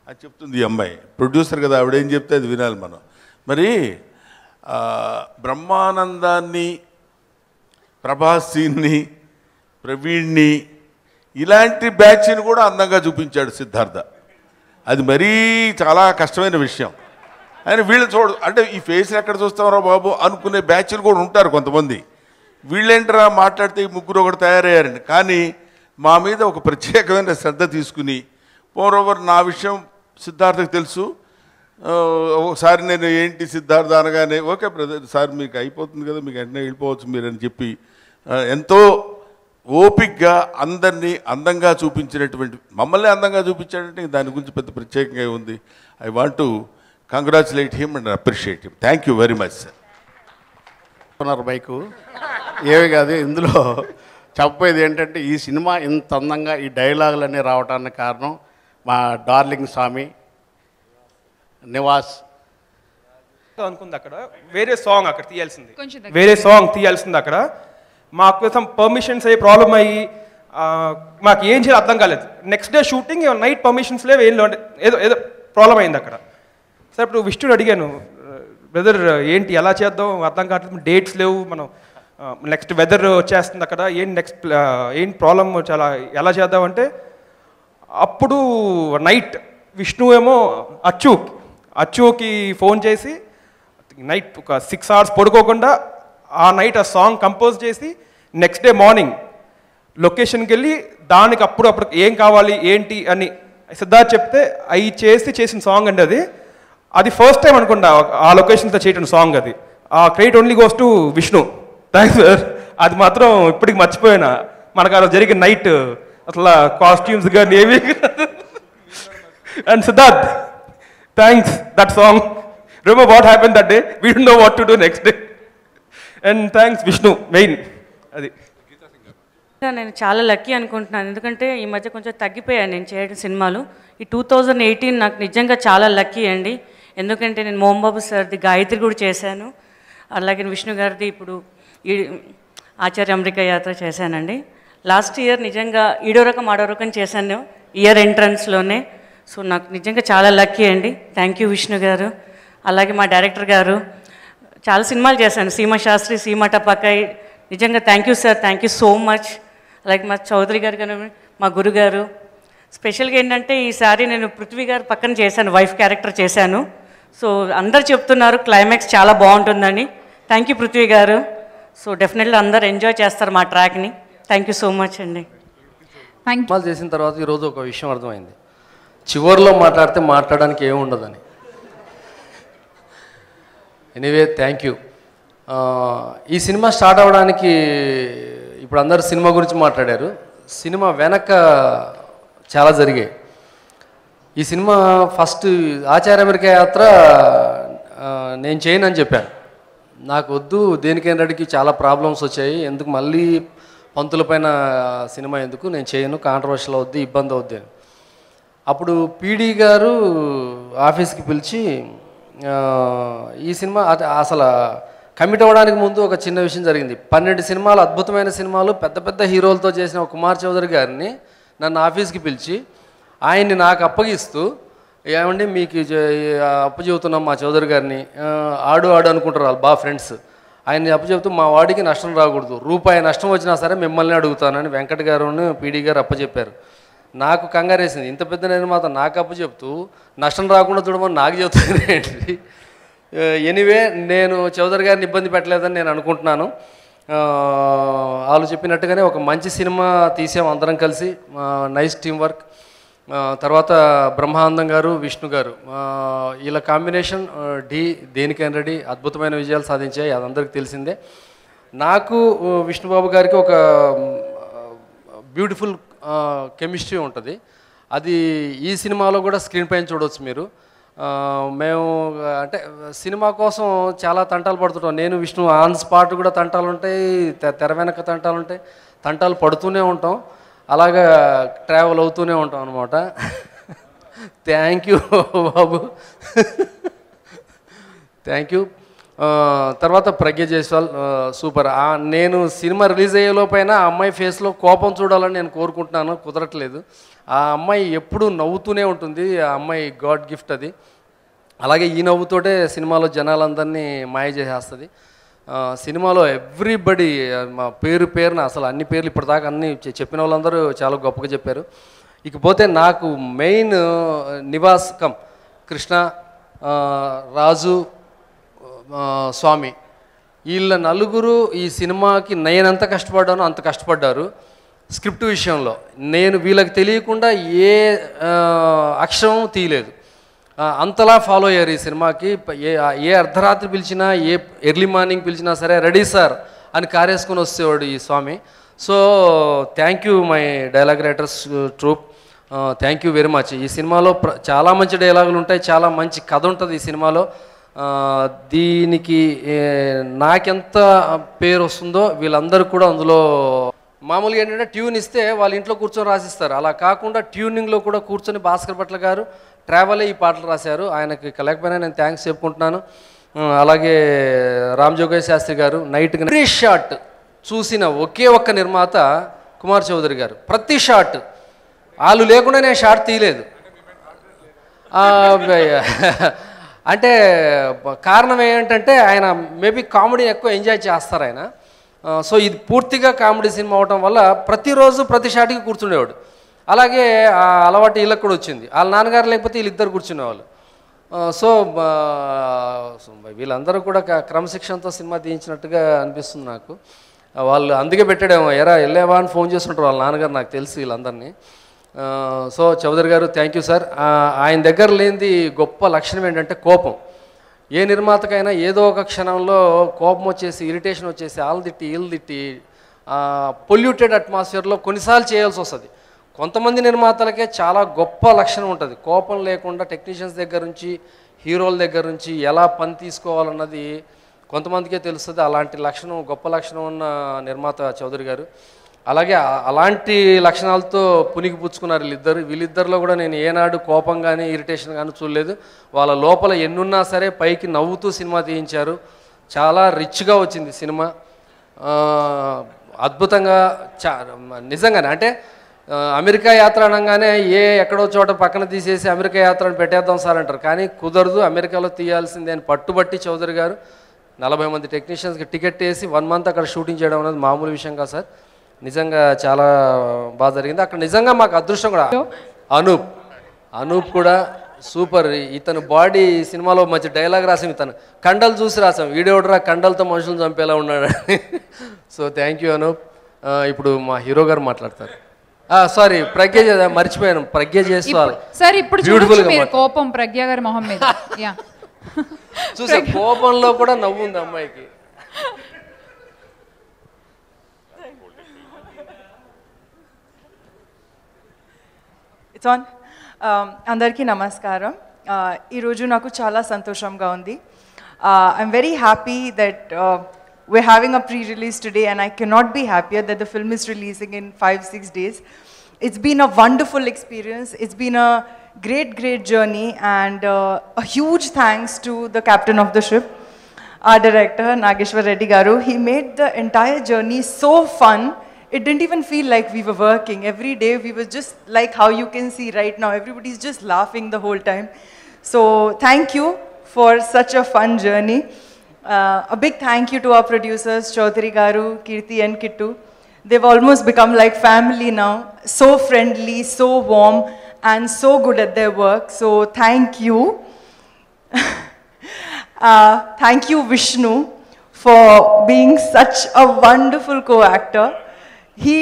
అది చెప్తుంది ఈ అమ్మాయి. ప్రొడ్యూసర్ కదా, ఆవిడేం చెప్తే అది వినాలి మనం. మరి బ్రహ్మానందాన్ని, ప్రభాస్ని, ప్రవీణ్ని ఇలాంటి బ్యాచ్ని కూడా అందంగా చూపించాడు సిద్ధార్థ. అది మరీ చాలా కష్టమైన విషయం. ఆయన వీళ్ళు అంటే ఈ ఫేస్ని ఎక్కడ చూస్తామరా బాబు అనుకునే బ్యాచ్లు కూడా ఉంటారు కొంతమంది. వీళ్ళేంటరా మాట్లాడితే ఈ ముగ్గురు ఒకటి తయారయ్యారండి. కానీ మా మీద ఒక ప్రత్యేకమైన శ్రద్ధ తీసుకుని, మోరోవర్ నా విషయం సిద్ధార్థకు తెలుసు. ఒకసారి నేను ఏంటి సిద్ధార్థ అనగానే ఓకే బ్రదర్ సార్ మీకు అయిపోతుంది కదా, మీకు వెంటనే వెళ్ళిపోవచ్చు మీరని చెప్పి ఎంతో ఓపిక్గా అందరినీ అందంగా చూపించినటువంటి, మమ్మల్ని అందంగా చూపించాడంటే దాని గురించి పెద్ద ప్రత్యేకంగా ఉంది. I want to congratulate him and appreciate him. Thank you very much sir. Bike ఏమి కాదు, ఇందులో చెప్పేది ఏంటంటే ఈ సినిమా ఇంత అందంగా ఈ డైలాగులన్నీ రావడానికి కారణం మా డార్లింగ్ స్వామి నివాస్ అనుకుంది. అక్కడ వేరే సాంగ్ అక్కడ తీయాల్సింది, అక్కడ మా కోసం పర్మిషన్స్ అయ్యి ప్రాబ్లం అయ్యి మాకు ఏం చేయాలి అర్థం కాలేదు. Next day shooting night permissions లేవు, ఏదో ప్రాబ్లం అయింది అక్కడ. సరే ఇప్పుడు విష్ణుని అడిగాను, వెదర్ ఏంటి ఎలా చేద్దాం అర్థం కావట్లేదు, డేట్స్ లేవు, మనం నెక్స్ట్ వెదర్ వచ్చేస్తుంది అక్కడ, ఏంటి ప్రాబ్లం చాలా ఎలా చేద్దాం అంటే అప్పుడు నైట్ విష్ణు ఏమో అచ్చుకి ఫోన్ చేసి నైట్ ఒక 6 hours పడుకోకుండా ఆ నైట్ ఆ సాంగ్ కంపోజ్ చేసి నెక్స్ట్ డే మార్నింగ్ లొకేషన్కి వెళ్ళి దానికి అప్పుడు ఏం కావాలి ఏంటి అని సిద్ధార్థ్ చెప్తే అవి చేసిన సాంగ్ అండి. అది ఫస్ట్ టైం అనుకుంటా ఆ లొకేషన్తో చేయటం సాంగ్. అది ఆ credit only goes to Vishnu. Thanks sir. అది మాత్రం ఇప్పటికి మర్చిపోయినా. మనకు అలా జరిగిన నైట్ అసలు కాస్ట్యూమ్స్ కానీ ఏవి. And Siddharth thanks, that song remember what happen that day, we don't know what to do next day. And thanks Vishnu main. అది నేను చాలా లక్కీ అనుకుంటున్నాను, ఎందుకంటే ఈ మధ్య కొంచెం తగ్గిపోయాను నేను చేయడం సినిమాలు. ఈ 2018 నాకు నిజంగా చాలా లక్కీ అండి. ఎందుకంటే నేను మోహన్బాబు సార్ది గాయత్రి కూడా చేశాను, అలాగే విష్ణు గారిది ఇప్పుడు ఈ ఆచార్య అమెరికా యాత్ర చేశానండి. లాస్ట్ ఇయర్ నిజంగా ఈడో రకం ఆడో రకం చేశాను ఇయర్ ఎంట్రన్స్లోనే. సో నాకు నిజంగా చాలా లక్కీ అండి. థ్యాంక్ యూ విష్ణు గారు. అలాగే మా డైరెక్టర్ గారు, చాలా సినిమాలు చేశాను, సీమ శాస్త్రి, సీమ టపాకాయ్. నిజంగా thank you sir, thank you so much. అలాగే మా చౌదరి గారు కానీ మా గురుగారు. స్పెషల్గా ఏంటంటే ఈసారి నేను పృథ్వీ గారు పక్కన చేశాను, వైఫ్ క్యారెక్టర్ చేశాను. సో అందరు చెప్తున్నారు క్లైమాక్స్ చాలా బాగుంటుందని. థ్యాంక్ యూ పృథ్వీ గారు. సో డెఫినెట్లీ అందరు ఎంజాయ్ చేస్తారు మా ట్రాక్ని. థ్యాంక్ యూ సో మచ్ అండి. సినిమాలు చేసిన తర్వాత ఈరోజు ఒక విషయం అర్థమైంది, చివరిలో మాట్లాడడానికి ఏమి ఉండదని. Anyway thank you. ఈ సినిమా స్టార్ట్ అవ్వడానికి ఇప్పుడు అందరు సినిమా గురించి మాట్లాడారు, సినిమా వెనక చాలా జరిగాయి. ఈ సినిమా ఫస్ట్ ఆచార్య అమెరికా యాత్ర నేను చేయనని చెప్పాను. నాకు వద్దు, దేనికైనా రెడ్డికి చాలా ప్రాబ్లమ్స్ వచ్చాయి, ఎందుకు మళ్ళీ పంతుల పైన సినిమా ఎందుకు, నేను చేయను, కాంట్రవర్షియల్ అవుద్ది, ఇబ్బంది అవుద్ది అని. అప్పుడు పీడీ గారు ఆఫీస్కి పిలిచి ఈ సినిమా అసలు కమిట్ అవ్వడానికి ముందు ఒక చిన్న విషయం జరిగింది. 12 సినిమాలు, అద్భుతమైన సినిమాలు, పెద్ద పెద్ద హీరోలతో చేసిన కుమార్ చౌదరి గారిని నన్ను ఆఫీస్కి పిలిచి ఆయన్ని నాకు అప్పగిస్తూ, ఏమండి మీకు అప్పచెబుతున్నాం మా చౌదరి గారిని, ఆడు అనుకుంటారు వాళ్ళు బాగా ఫ్రెండ్స్, ఆయన్ని అప్పచెబుతూ మా వాడికి నష్టం రాకూడదు, రూపాయి నష్టం వచ్చినా సరే మిమ్మల్ని అడుగుతానని వెంకట్ గారుని పీడీ గారు అప్పచెప్పారు. నాకు కంగారేసింది, ఇంత పెద్ద నిర్మాత నాకు అప్పచెప్తూ నష్టం రాకుండా చూడమని నాకు చెబుతాను ఏంటి. ఎనీవే నేను చౌదరి గారిని ఇబ్బంది పెట్టలేదని నేను అనుకుంటున్నాను. వాళ్ళు చెప్పినట్టుగానే ఒక మంచి సినిమా తీసాం అందరం కలిసి, నైస్ టీం వర్క్. తర్వాత బ్రహ్మానందం గారు, విష్ణు గారు, వీళ్ళ కాంబినేషన్ దేనికైనా రెడీ అద్భుతమైన విజయాలు సాధించాయి, అది అందరికీ తెలిసిందే. నాకు విష్ణుబాబు గారికి ఒక బ్యూటిఫుల్ కెమిస్ట్రీ ఉంటుంది, అది ఈ సినిమాలో కూడా స్క్రీన్ పైన చూడవచ్చు మీరు. మేము అంటే సినిమా కోసం చాలా తంటాలు పడుతుంటాం, నేను విష్ణు ఆన్ స్పాట్ కూడా తంటాలు ఉంటాయి, తెర వెనక తంటాలు ఉంటాయి, తంటాలు పడుతూనే ఉంటాం, అలాగా ట్రావెల్ అవుతూనే ఉంటాం అనమాట. Thank you Babu, thank you. తర్వాత ప్రజ్ఞ జైస్వాల్ సూపర్. నేను సినిమా రిలీజ్ అయ్యేలోపైన ఆ అమ్మాయి ఫేస్లో కోపం చూడాలని నేను కోరుకుంటున్నాను, కుదరట్లేదు. ఆ అమ్మాయి ఎప్పుడూ నవ్వుతూనే ఉంటుంది, ఆ అమ్మాయి గాడ్ గిఫ్ట్ అది. అలాగే ఈ నవ్వుతోటే సినిమాలో జనాలందరినీ మాయ చేసేస్తుంది. సినిమాలో ఎవ్రీబడి మా పేరున అసలు అన్ని పేర్లు ఇప్పటిదాకా అన్ని చెప్పిన వాళ్ళందరూ చాలా గొప్పగా చెప్పారు. ఇకపోతే నాకు మెయిన్ నివాస్ కృష్ణ, రాజు, స్వామి, వీళ్ళ నలుగురు ఈ సినిమాకి నేనెంత కష్టపడ్డానో అంత కష్టపడ్డారు స్క్రిప్ట్ విషయంలో. నేను వీళ్ళకి తెలియకుండా ఏ అక్షరం తీయలేదు, అంతలా ఫాలో అయ్యారు ఈ సినిమాకి. ఏ అర్ధరాత్రి పిలిచినా, ఏ ఎర్లీ మార్నింగ్ పిలిచినా సరే రెడీ సార్ అని కారేసుకొని వచ్చేవాడు ఈ స్వామి. So thank you my dialogue writers troupe, thank you very much. ఈ సినిమాలో చాలా మంచి డైలాగులు ఉంటాయి, చాలా మంచి కథ ఉంటుంది ఈ సినిమాలో. దీనికి నాకెంత పేరు వస్తుందో వీళ్ళందరూ కూడా అందులో మామూలుగా ఏంటంటే ట్యూన్ ఇస్తే వాళ్ళ ఇంట్లో కూర్చొని రాసిస్తారు, అలా కాకుండా ట్యూనింగ్లో కూడా కూర్చొని భాస్కర్ భట్ల గారు ట్రావెల్ ఈ పాటలు రాశారు. ఆయనకి కలగకపోయినా నేను థ్యాంక్స్ చెప్పుకుంటున్నాను. అలాగే రామ్ జోగయ్య శాస్త్రి గారు. నైట్గా షాట్ చూసిన ఒకే ఒక్క నిర్మాత కుమార్ చౌదరి గారు. ప్రతి షాట్ వాళ్ళు లేకుండా నేను షాట్ తీయలేదు. అంటే కారణం ఏంటంటే ఆయన మేబీ కామెడీ ఎక్కువ ఎంజాయ్ చేస్తారు ఆయన. సో ఇది పూర్తిగా కామెడీ సినిమా అవడం వల్ల ప్రతిరోజు ప్రతి షాట్కి కూర్చునేవాడు. అలాగే ఆ అలవాటు వీళ్ళకి కూడా వచ్చింది, వాళ్ళ నాన్నగారు లేకపోతే వీళ్ళిద్దరు కూర్చునేవాళ్ళు. సో వీళ్ళందరూ కూడా క్రమశిక్షణతో సినిమా తీయించినట్టుగా అనిపిస్తుంది నాకు. వాళ్ళు అందుకే పెట్టాడేమో, ఎరా వెళ్ళేవా అని ఫోన్ చేస్తుంటారు వాళ్ళ నాన్నగారు, నాకు తెలిసి వీళ్ళందరినీ. సో చౌదరి గారు థ్యాంక్ యూ సార్. ఆయన దగ్గర లేనిది గొప్ప లక్షణం ఏంటంటే కోపం. ఏ నిర్మాతకైనా ఏదో ఒక క్షణంలో కోపం వచ్చేసి, ఇరిటేషన్ వచ్చేసి, ఆళ్ళు తిట్టి వీళ్ళు తిట్టి పొల్యూటెడ్ అట్మాస్ఫియర్లో కొన్నిసార్లు చేయాల్సి వస్తుంది. కొంతమంది నిర్మాతలకే చాలా గొప్ప లక్షణం ఉంటుంది, కోపం లేకుండా టెక్నీషియన్స్ దగ్గర నుంచి హీరోల దగ్గర నుంచి ఎలా పని తీసుకోవాలన్నది కొంతమందికే తెలుస్తుంది. అలాంటి లక్షణం, గొప్ప లక్షణం ఉన్న నిర్మాత చౌదరి గారు. అలాగే అలాంటి లక్షణాలతో పునికి పుచ్చుకున్నారు వీళ్ళిద్దరిలో కూడా నేను ఏనాడు కోపం కానీ ఇరిటేషన్ కానీ చూడలేదు. వాళ్ళ లోపల ఎన్నున్నా సరే పైకి నవ్వుతూ సినిమా తీయించారు. చాలా రిచ్గా వచ్చింది సినిమా, అద్భుతంగా. నిజంగానే అంటే అమెరికా యాత్ర అనగానే ఎక్కడో చోట పక్కన తీసేసి అమెరికా యాత్రను పెట్టేద్దాం సార్ అంటారు, కానీ కుదరదు, అమెరికాలో తీయాల్సిందే అని పట్టుబట్టి చౌదరి గారు 40 మంది టెక్నీషియన్స్కి టికెట్ వేసి 1 month అక్కడ షూటింగ్ చేయడం అనేది మామూలు విషయం కాదు సార్. నిజంగా చాలా బాగా జరిగింది అక్కడ. నిజంగా మాకు అదృష్టం కూడా. అనూప్ కూడా సూపర్. ఇతను బాడీ సినిమాలో మంచి డైలాగ్ రాసాం, ఇతను కండలు చూసి రాసాం, వీడియోడ్రా కండలతో మనుషులను చంపేలా ఉన్నాడు. So thank you Anoop. ఇప్పుడు మా హీరో గారు మాట్లాడతారు. సారీ ప్రజ్ఞ మర్చిపోయాను, ప్రజ్ఞ చేసుకోవాలి సార్. ఇప్పుడు చూడొచ్చు మీరు కోపం ప్రజ్ఞ గారి మొహం మీద. చూసా కోపంలో కూడా నవ్వు ఉంది అమ్మాయికి. It's on. అందరికీ నమస్కారం. ఈరోజు నాకు చాలా సంతోషంగా ఉంది. I'm very happy that we're having a pre-release today, and I cannot be happier that the film is releasing in 5-6 days. It's been a wonderful experience. It's been a great journey, and a huge thanks to the captain of the ship, our director, Nageshwar Reddy Garu. He made the entire journey so fun. It didn't even feel like we were working. Every day we were just like how you can see right now. Everybody's just laughing the whole time. So thank you for such a fun journey. A big thank you to our producers, Chaudhary Garu, Kirti and Kittu. They've almost become like family now. So friendly, so warm, and so good at their work. So thank you. Thank you, Vishnu, for being such a wonderful co-actor. He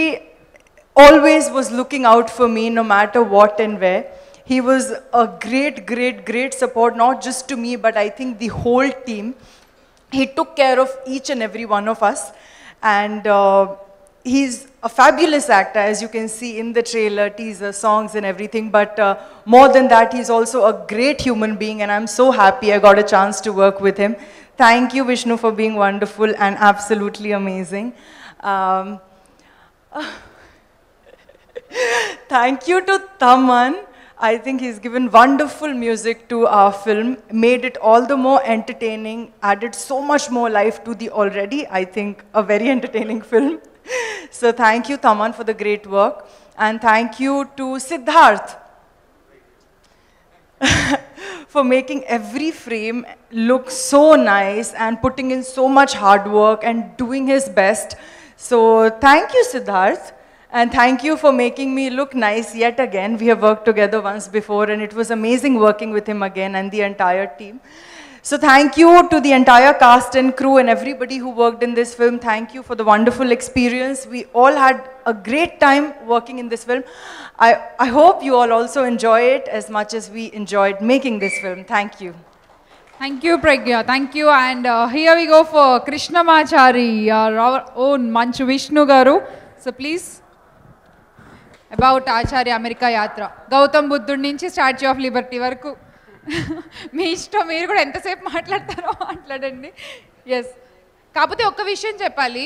always was looking out for me no matter what and where. He was a great support, not just to me, but I think the whole team. He took care of each and every one of us. And he's a fabulous actor, as you can see in the trailer, teaser, songs and everything. But more than that, he's also a great human being, and I'm so happy I got a chance to work with him. Thank you, Vishnu, for being wonderful and absolutely amazing. Thank you to Taman. I think he's given wonderful music to our film, made it all the more entertaining, added so much more life to the already, I think, a very entertaining film. So thank you, Taman, for the great work. And thank you to Siddharth for making every frame look so nice and putting in so much hard work and doing his best. So thank you, Siddharth. And thank you for making me look nice yet again. We have worked together once before, and it was amazing working with him again and the entire team. So thank you to the entire cast and crew and everybody who worked in this film. Thank you for the wonderful experience. We all had a great time working in this film. I hope you all also enjoy it as much as we enjoyed making this film. Thank you. Thank you, Pragya. Thank you. And here we go for Krishnamachari, our own Manchu Vishnu Garu. So please. About Acharya America యాత్ర, గౌతమ్ బుద్ధుడి నుంచి statue of Liberty వరకు మీ ఇష్టం, మీరు కూడా ఎంతసేపు మాట్లాడతారో మాట్లాడండి. ఎస్, కాకపోతే ఒక్క విషయం చెప్పాలి,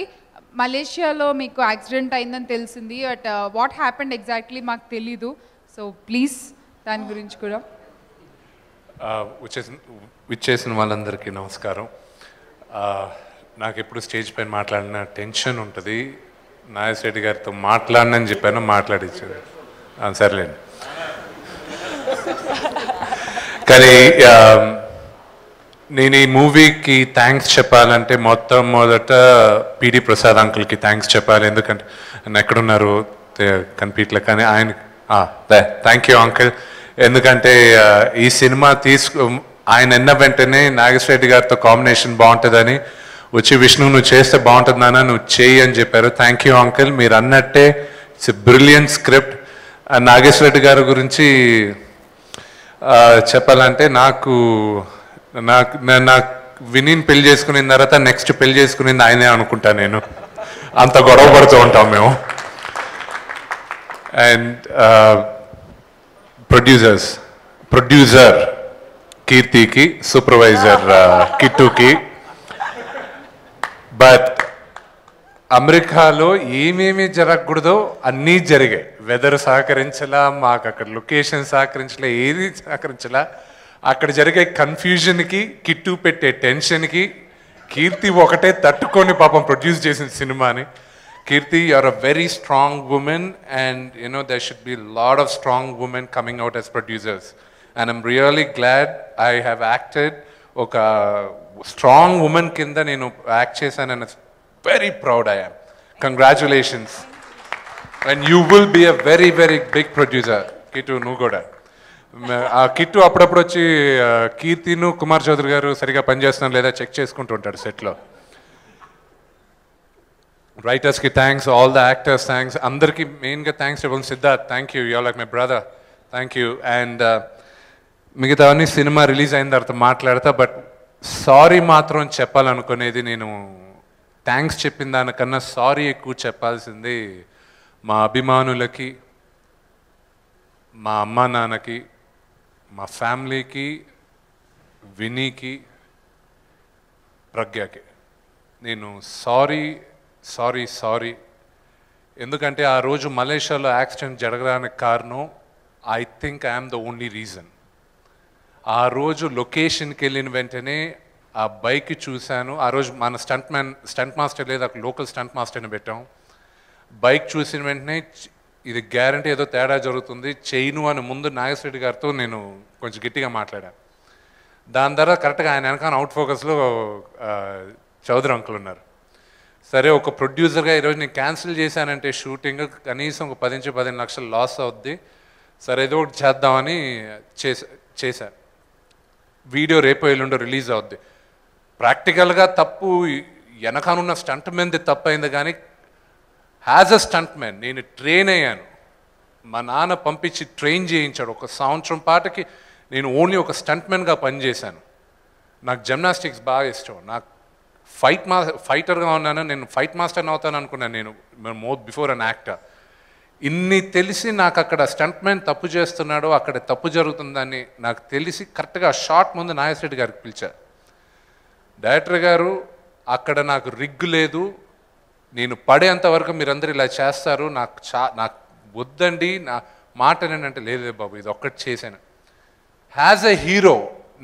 మలేషియాలో మీకు యాక్సిడెంట్ అయిందని తెలిసింది, బట్ వాట్ హ్యాపెండ్ ఎగ్జాక్ట్లీ మాకు తెలీదు. సో ప్లీజ్ దాని గురించి కూడా. విచ్చేసిన వాళ్ళందరికీ నమస్కారం. నాకు ఎప్పుడు స్టేజ్ పైన మాట్లాడిన టెన్షన్ ఉంటుంది. నాగేశ్వర రెడ్డి గారితో మాట్లాడనని చెప్పాను, మాట్లాడించాను, సర్లేండి. కానీ నేను ఈ మూవీకి థ్యాంక్స్ చెప్పాలంటే మొదట పిడి ప్రసాద్ అంకుల్కి థ్యాంక్స్ చెప్పాలి. ఎందుకంటే ఆయన ఎక్కడున్నారు కనిపించలే, కానీ ఆయన థ్యాంక్ యూ అంకుల్. ఎందుకంటే ఈ సినిమా ఆయన ఎన్న వెంటనే నాగేశ్వర రెడ్డి గారితో కాంబినేషన్ బాగుంటుందని వచ్చి, విష్ణు నువ్వు చేస్తే బాగుంటుంది నాన్న, నువ్వు చేయి అని చెప్పారు. Thank you uncle. మీరు అన్నట్టే it's a brilliant script. Nageswara Reddy గారి గురించి చెప్పాలంటే నాకు వినీని పెళ్లి చేసుకున్న తర్వాత నెక్స్ట్ పెళ్లి చేసుకునేది ఆయనే అనుకుంటా. నేను అంత గొడవ పడుతూ ఉంటాం మేము. అండ్ ప్రొడ్యూసర్ కీర్తికి, సూపర్వైజర్ కిట్టుకి. బట్ అమెరికాలో ఏమేమి జరగకూడదో అన్నీ జరిగాయి. వెదర్ సహకరించలా, మాకు అక్కడ లొకేషన్ సహకరించలా, ఏది సహకరించలా. అక్కడ జరిగే కన్ఫ్యూజన్కి, కిట్టు పెట్టే టెన్షన్కి కీర్తి ఒకటే తట్టుకొని పాపం ప్రొడ్యూస్ చేసిన సినిమాని. Keerthi, you are a very strong women, and you know there should be lot of strong women coming out as producers. And I'm really glad I have acted ఒక స్ట్రాంగ్ ఉమెన్ కింద నేను యాక్ట్ చేశాను. And very proud I am. Congratulations. And you will be a very big producer. Kittu, నువ్వు కూడా. Kit అప్పుడప్పుడు వచ్చి కీర్తిను కుమార్ చౌదరి గారు సరిగా పనిచేస్తున్నాం లేదా చెక్ చేసుకుంటూ ఉంటాడు సెట్లో. రైటర్స్కి thanks, all the actors thanks, అందరికీ మెయిన్గా థ్యాంక్స్ చెప్పాలి. Siddharth, thank you, you like my brother, thank you. And మిగతావన్నీ సినిమా రిలీజ్ అయిన తర్వాత మాట్లాడతా. బట్ సారీ మాత్రం చెప్పాలనుకునేది, నేను థ్యాంక్స్ చెప్పిన దానికన్నా సారీ ఎక్కువ చెప్పాల్సింది మా అభిమానులకి, మా అమ్మ నాన్నకి, మా ఫ్యామిలీకి, వినీకి, ప్రజ్ఞకి నేను సారీ సారీ సారీ. ఎందుకంటే ఆ రోజు మలేషియాలో యాక్సిడెంట్ జరగడానికి కారణం I think I'm the only reason. ఆ రోజు లొకేషన్కి వెళ్ళిన వెంటనే ఆ బైక్ చూశాను. ఆ రోజు మన స్టంట్ మాస్టర్ లేదు, అక్కడ లోకల్ స్టంట్ మాస్టర్ని పెట్టాం. బైక్ చూసిన వెంటనే ఇది గ్యారంటీ ఏదో తేడా జరుగుతుంది చేయను అని ముందు నాగేశ్వరెడ్డి గారితో నేను కొంచెం గట్టిగా మాట్లాడాను. దాని తర్వాత కరెక్ట్గా ఆయన వెనకాల అవుట్ ఫోకస్లో చౌదరి అంకుల్ ఉన్నారు. సరే ఒక ప్రొడ్యూసర్గా ఈరోజు నేను క్యాన్సిల్ చేశానంటే షూటింగ్ కనీసం ఒక 10-15 లక్షలు లాస్ అవుద్ది. సరే ఏదో ఒకటి చేద్దామని చేశాను. వీడియో రేపు ఎల్లుండో రిలీజ్ అవుద్ది. ప్రాక్టికల్గా తప్పు వెనకానున్న స్టంట్ మ్యాన్ది తప్పు అయింది, కానీ యాజ్ అ స్టంట్ మ్యాన్ నేను ట్రైన్ అయ్యాను. మా నాన్న పంపించి ట్రైన్ చేయించాడు. ఒక సంవత్సరం పాటకి నేను ఓన్లీ ఒక స్టంట్ మ్యాన్గా పనిచేశాను. నాకు జిమ్నాస్టిక్స్ బాగా ఇష్టం. నాకు ఫైటర్గా ఉన్నాను. నేను ఫైట్ మాస్టర్ని అవుతాను అనుకున్నాను నేను బిఫోర్ అన్ యాక్టర్. ఇన్ని తెలిసి నాకు అక్కడ స్టంట్ మ్యాన్ తప్పు చేస్తున్నాడో, అక్కడ తప్పు జరుగుతుందని నాకు తెలిసి కరెక్ట్గా షార్ట్ ముందు నాగేశ్వరెడ్డి గారికి పిలిచారు. డైరెక్టర్ గారు అక్కడ నాకు రిగ్గు లేదు, నేను పడేంత వరకు మీరందరూ ఇలా చేస్తారు, నాకు వద్దండి, నా మాట ఏంటంటే లేదు బాబు ఇది ఒక్కటి చేశాను. యాజ్ ఎ హీరో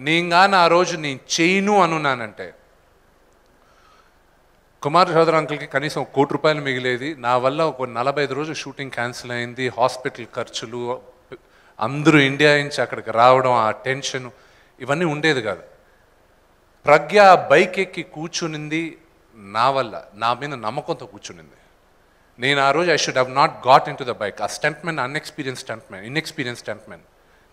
నేను కానీ ఆ రోజు నేను చేయను అనున్నానంటే కుమార్ చౌదరి అంకుల్కి కనీసం ₹1 కోటి మిగిలేది. నా వల్ల ఒక 45 రోజులు షూటింగ్ క్యాన్సిల్ అయింది. హాస్పిటల్ ఖర్చులు, అందరూ ఇండియా నుంచి అక్కడికి రావడం, ఆ టెన్షన్ ఇవన్నీ ఉండేది కాదు. ప్రజ్ఞ బైక్ ఎక్కి కూర్చునింది నా వల్ల, నా మీద నమ్మకంతో కూర్చునింది. నేను ఆ రోజు I should have not got into the bike. ఆ stunt man inexperience stunt man.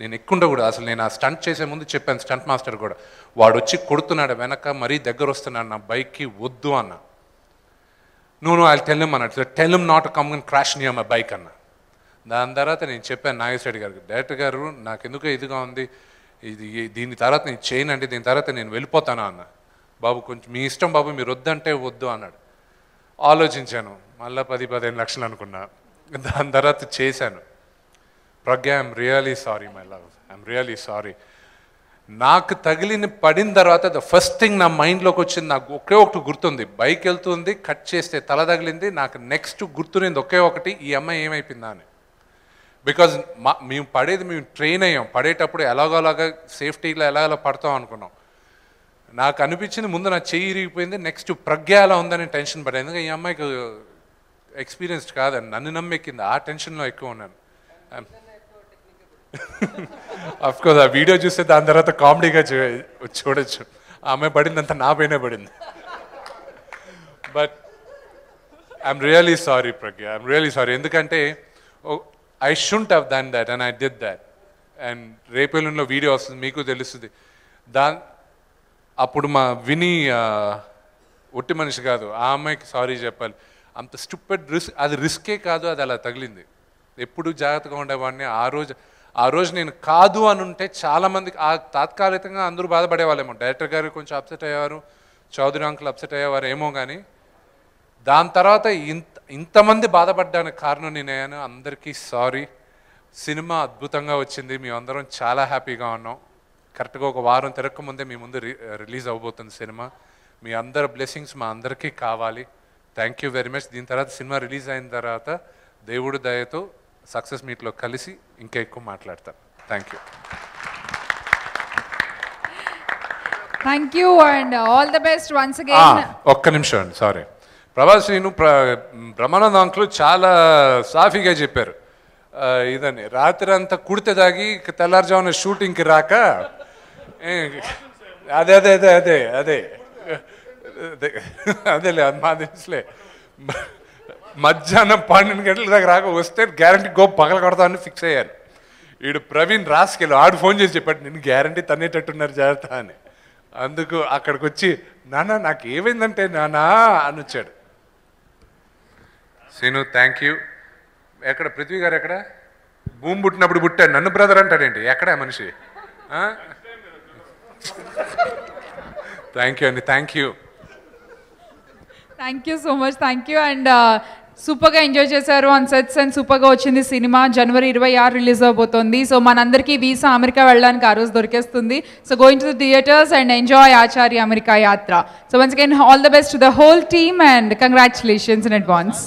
నేను ఎక్కుండా కూడా అసలు నేను ఆ స్టంట్ చేసే ముందు చెప్పాను స్టంట్ మాస్టర్ కూడా, వాడు వచ్చి కొడుతున్నాడు వెనక, మరీ దగ్గర వస్తున్నాడు నా బైక్కి, వద్దు అన్న. నువ్వు ఐ టెల్ హిమ్ అన్నట్టు, tell him not come and crash near my bike అన్న. దాని తర్వాత నేను చెప్పాను నాగేశ్వరెడ్డి గారికి, డైరెక్టర్ గారు నాకు ఎందుకో ఇదిగా ఉంది, దీని తర్వాత నేను చేయనండి, దీని తర్వాత నేను వెళ్ళిపోతాను అన్న. బాబు కొంచెం మీ ఇష్టం బాబు, మీరు వద్దంటే వద్దు అన్నాడు. ఆలోచించాను, మళ్ళీ 10-15 లక్షలు అనుకున్నా. దాని తర్వాత చేశాను. Pragna I'm really sorry my love, I'm really sorry. నాకు పడిన తర్వాత ద ఫస్ట్ థింగ్ నా మైండ్లోకి వచ్చింది, నాకు ఒకే ఒకటి గుర్తుంది. బైక్ వెళ్తుంది, కట్ చేస్తే తల తగిలింది. నాకు నెక్స్ట్ గుర్తునేది ఒకే ఒకటి, ఈ అమ్మాయి ఏమైపోయిందా అని. బికాజ్ మేము ట్రైన్ అయ్యాం, పడేటప్పుడు ఎలాగోలాగా సేఫ్టీలో ఎలాగలా పడతాం అనుకున్నాం. నాకు అనిపించింది ముందు నా చెయ్యి ఇరిగిపోయింది, నెక్స్ట్ ప్రజ్ఞ ఎలా ఉందని టెన్షన్ పడేది. ఎందుకంటే ఈ అమ్మాయికి ఎక్స్పీరియన్స్డ్ కాదని నన్ను నమ్మెక్కింది, ఆ టెన్షన్లో ఎక్కువ ఉన్నాను. అఫ్కోర్స్ ఆ వీడియో చూస్తే దాని తర్వాత కామెడీగా చూడొచ్చు, ఆ అమ్మాయి పడిందంతా నా పైన పడింది. But I'm really sorry Pragna, I'm really sorry. ఎందుకంటే I shouldn't have done that and I did that. And రేపెల్లుండిలో వీడియో వస్తుంది, మీకు తెలుస్తుంది. అప్పుడు మా విని ఒట్టి మనిషి కాదు, ఆ అమ్మాయికి సారీ చెప్పాలి. అంత స్టూపిడ్ అది రిస్కే కాదు, అది అలా తగిలింది. ఎప్పుడు జాగ్రత్తగా ఉండేవాడిని. ఆ రోజు నేను కాదు అని ఉంటే చాలామందికి తాత్కాలికంగా అందరూ బాధపడేవాళ్ళేమో. డైరెక్టర్ గారు కొంచెం అప్సెట్ అయ్యేవారు, చౌదరి అంకుల్ అప్సెట్ అయ్యేవారు ఏమో, కానీ దాని తర్వాత ఇంతమంది బాధపడ్డానికి కారణం నేనయ్యాను. అందరికీ సారీ. సినిమా అద్భుతంగా వచ్చింది, మేమందరం చాలా హ్యాపీగా ఉన్నాం. కరెక్ట్గా ఒక వారం తిరగకముందే మీ ముందు రిలీజ్ అవబోతుంది సినిమా. మీ అందరి బ్లెస్సింగ్స్ మా అందరికీ కావాలి. Thank you very much. దీని తర్వాత సినిమా రిలీజ్ అయిన తర్వాత దేవుడి దయతో సక్సెస్ మీట్లో కలిసి ఇంకా ఎక్కువ మాట్లాడతాను. Thank you. Thank you and all the best once again. ఒక్క నిమిషం అండి, సారీ. ప్రభాస్ శ్రీను బ్రహ్మానంద అంకులు చాలా సాఫీగా చెప్పారు. ఇదని రాత్రి అంతా కుడితే దాగి తెల్లారుజామున షూటింగ్కి రాక అదే అదే అదే అదే అదే అదేలే అది మా తెలుసులే. మధ్యాహ్నం 12 గంటల దాకా రాక వస్తే గ్యారంటీ పగల కొడతామని ఫిక్స్ అయ్యాను. వీడు ప్రవీణ్ రాసుకెళ్ళి ఆడు ఫోన్ చేసి చెప్పాడు, నేను గ్యారంటీ తన్నేటట్టున్నారు జాగ్రత్త అని. అందుకు అక్కడికి వచ్చి నాన్న నాకు ఏమైందంటే నానా అని వచ్చాడు. Srinu thank you. ఎక్కడ పృథ్వీ గారు ఎక్కడ? భూమి పుట్టినప్పుడు పుట్టాడు, నన్ను బ్రదర్ అంటాడేంటి? ఎక్కడా మనిషి? థ్యాంక్ యూ అండి, thank you. Thank you so much. Thank you. And సూపర్గా ఎంజాయ్ చేశారు ఆన్ సెట్స్ అండ్ సూపర్గా వచ్చింది సినిమా. January 26 రిలీజ్ అవబోతోంది. సో మనందరికీ వీసా అమెరికా వెళ్ళడానికి ఆ రోజు దొరికేస్తుంది. So going to the theatres and enjoy Acharya America Yatra. So once again all the best to the whole team and congratulations in advance.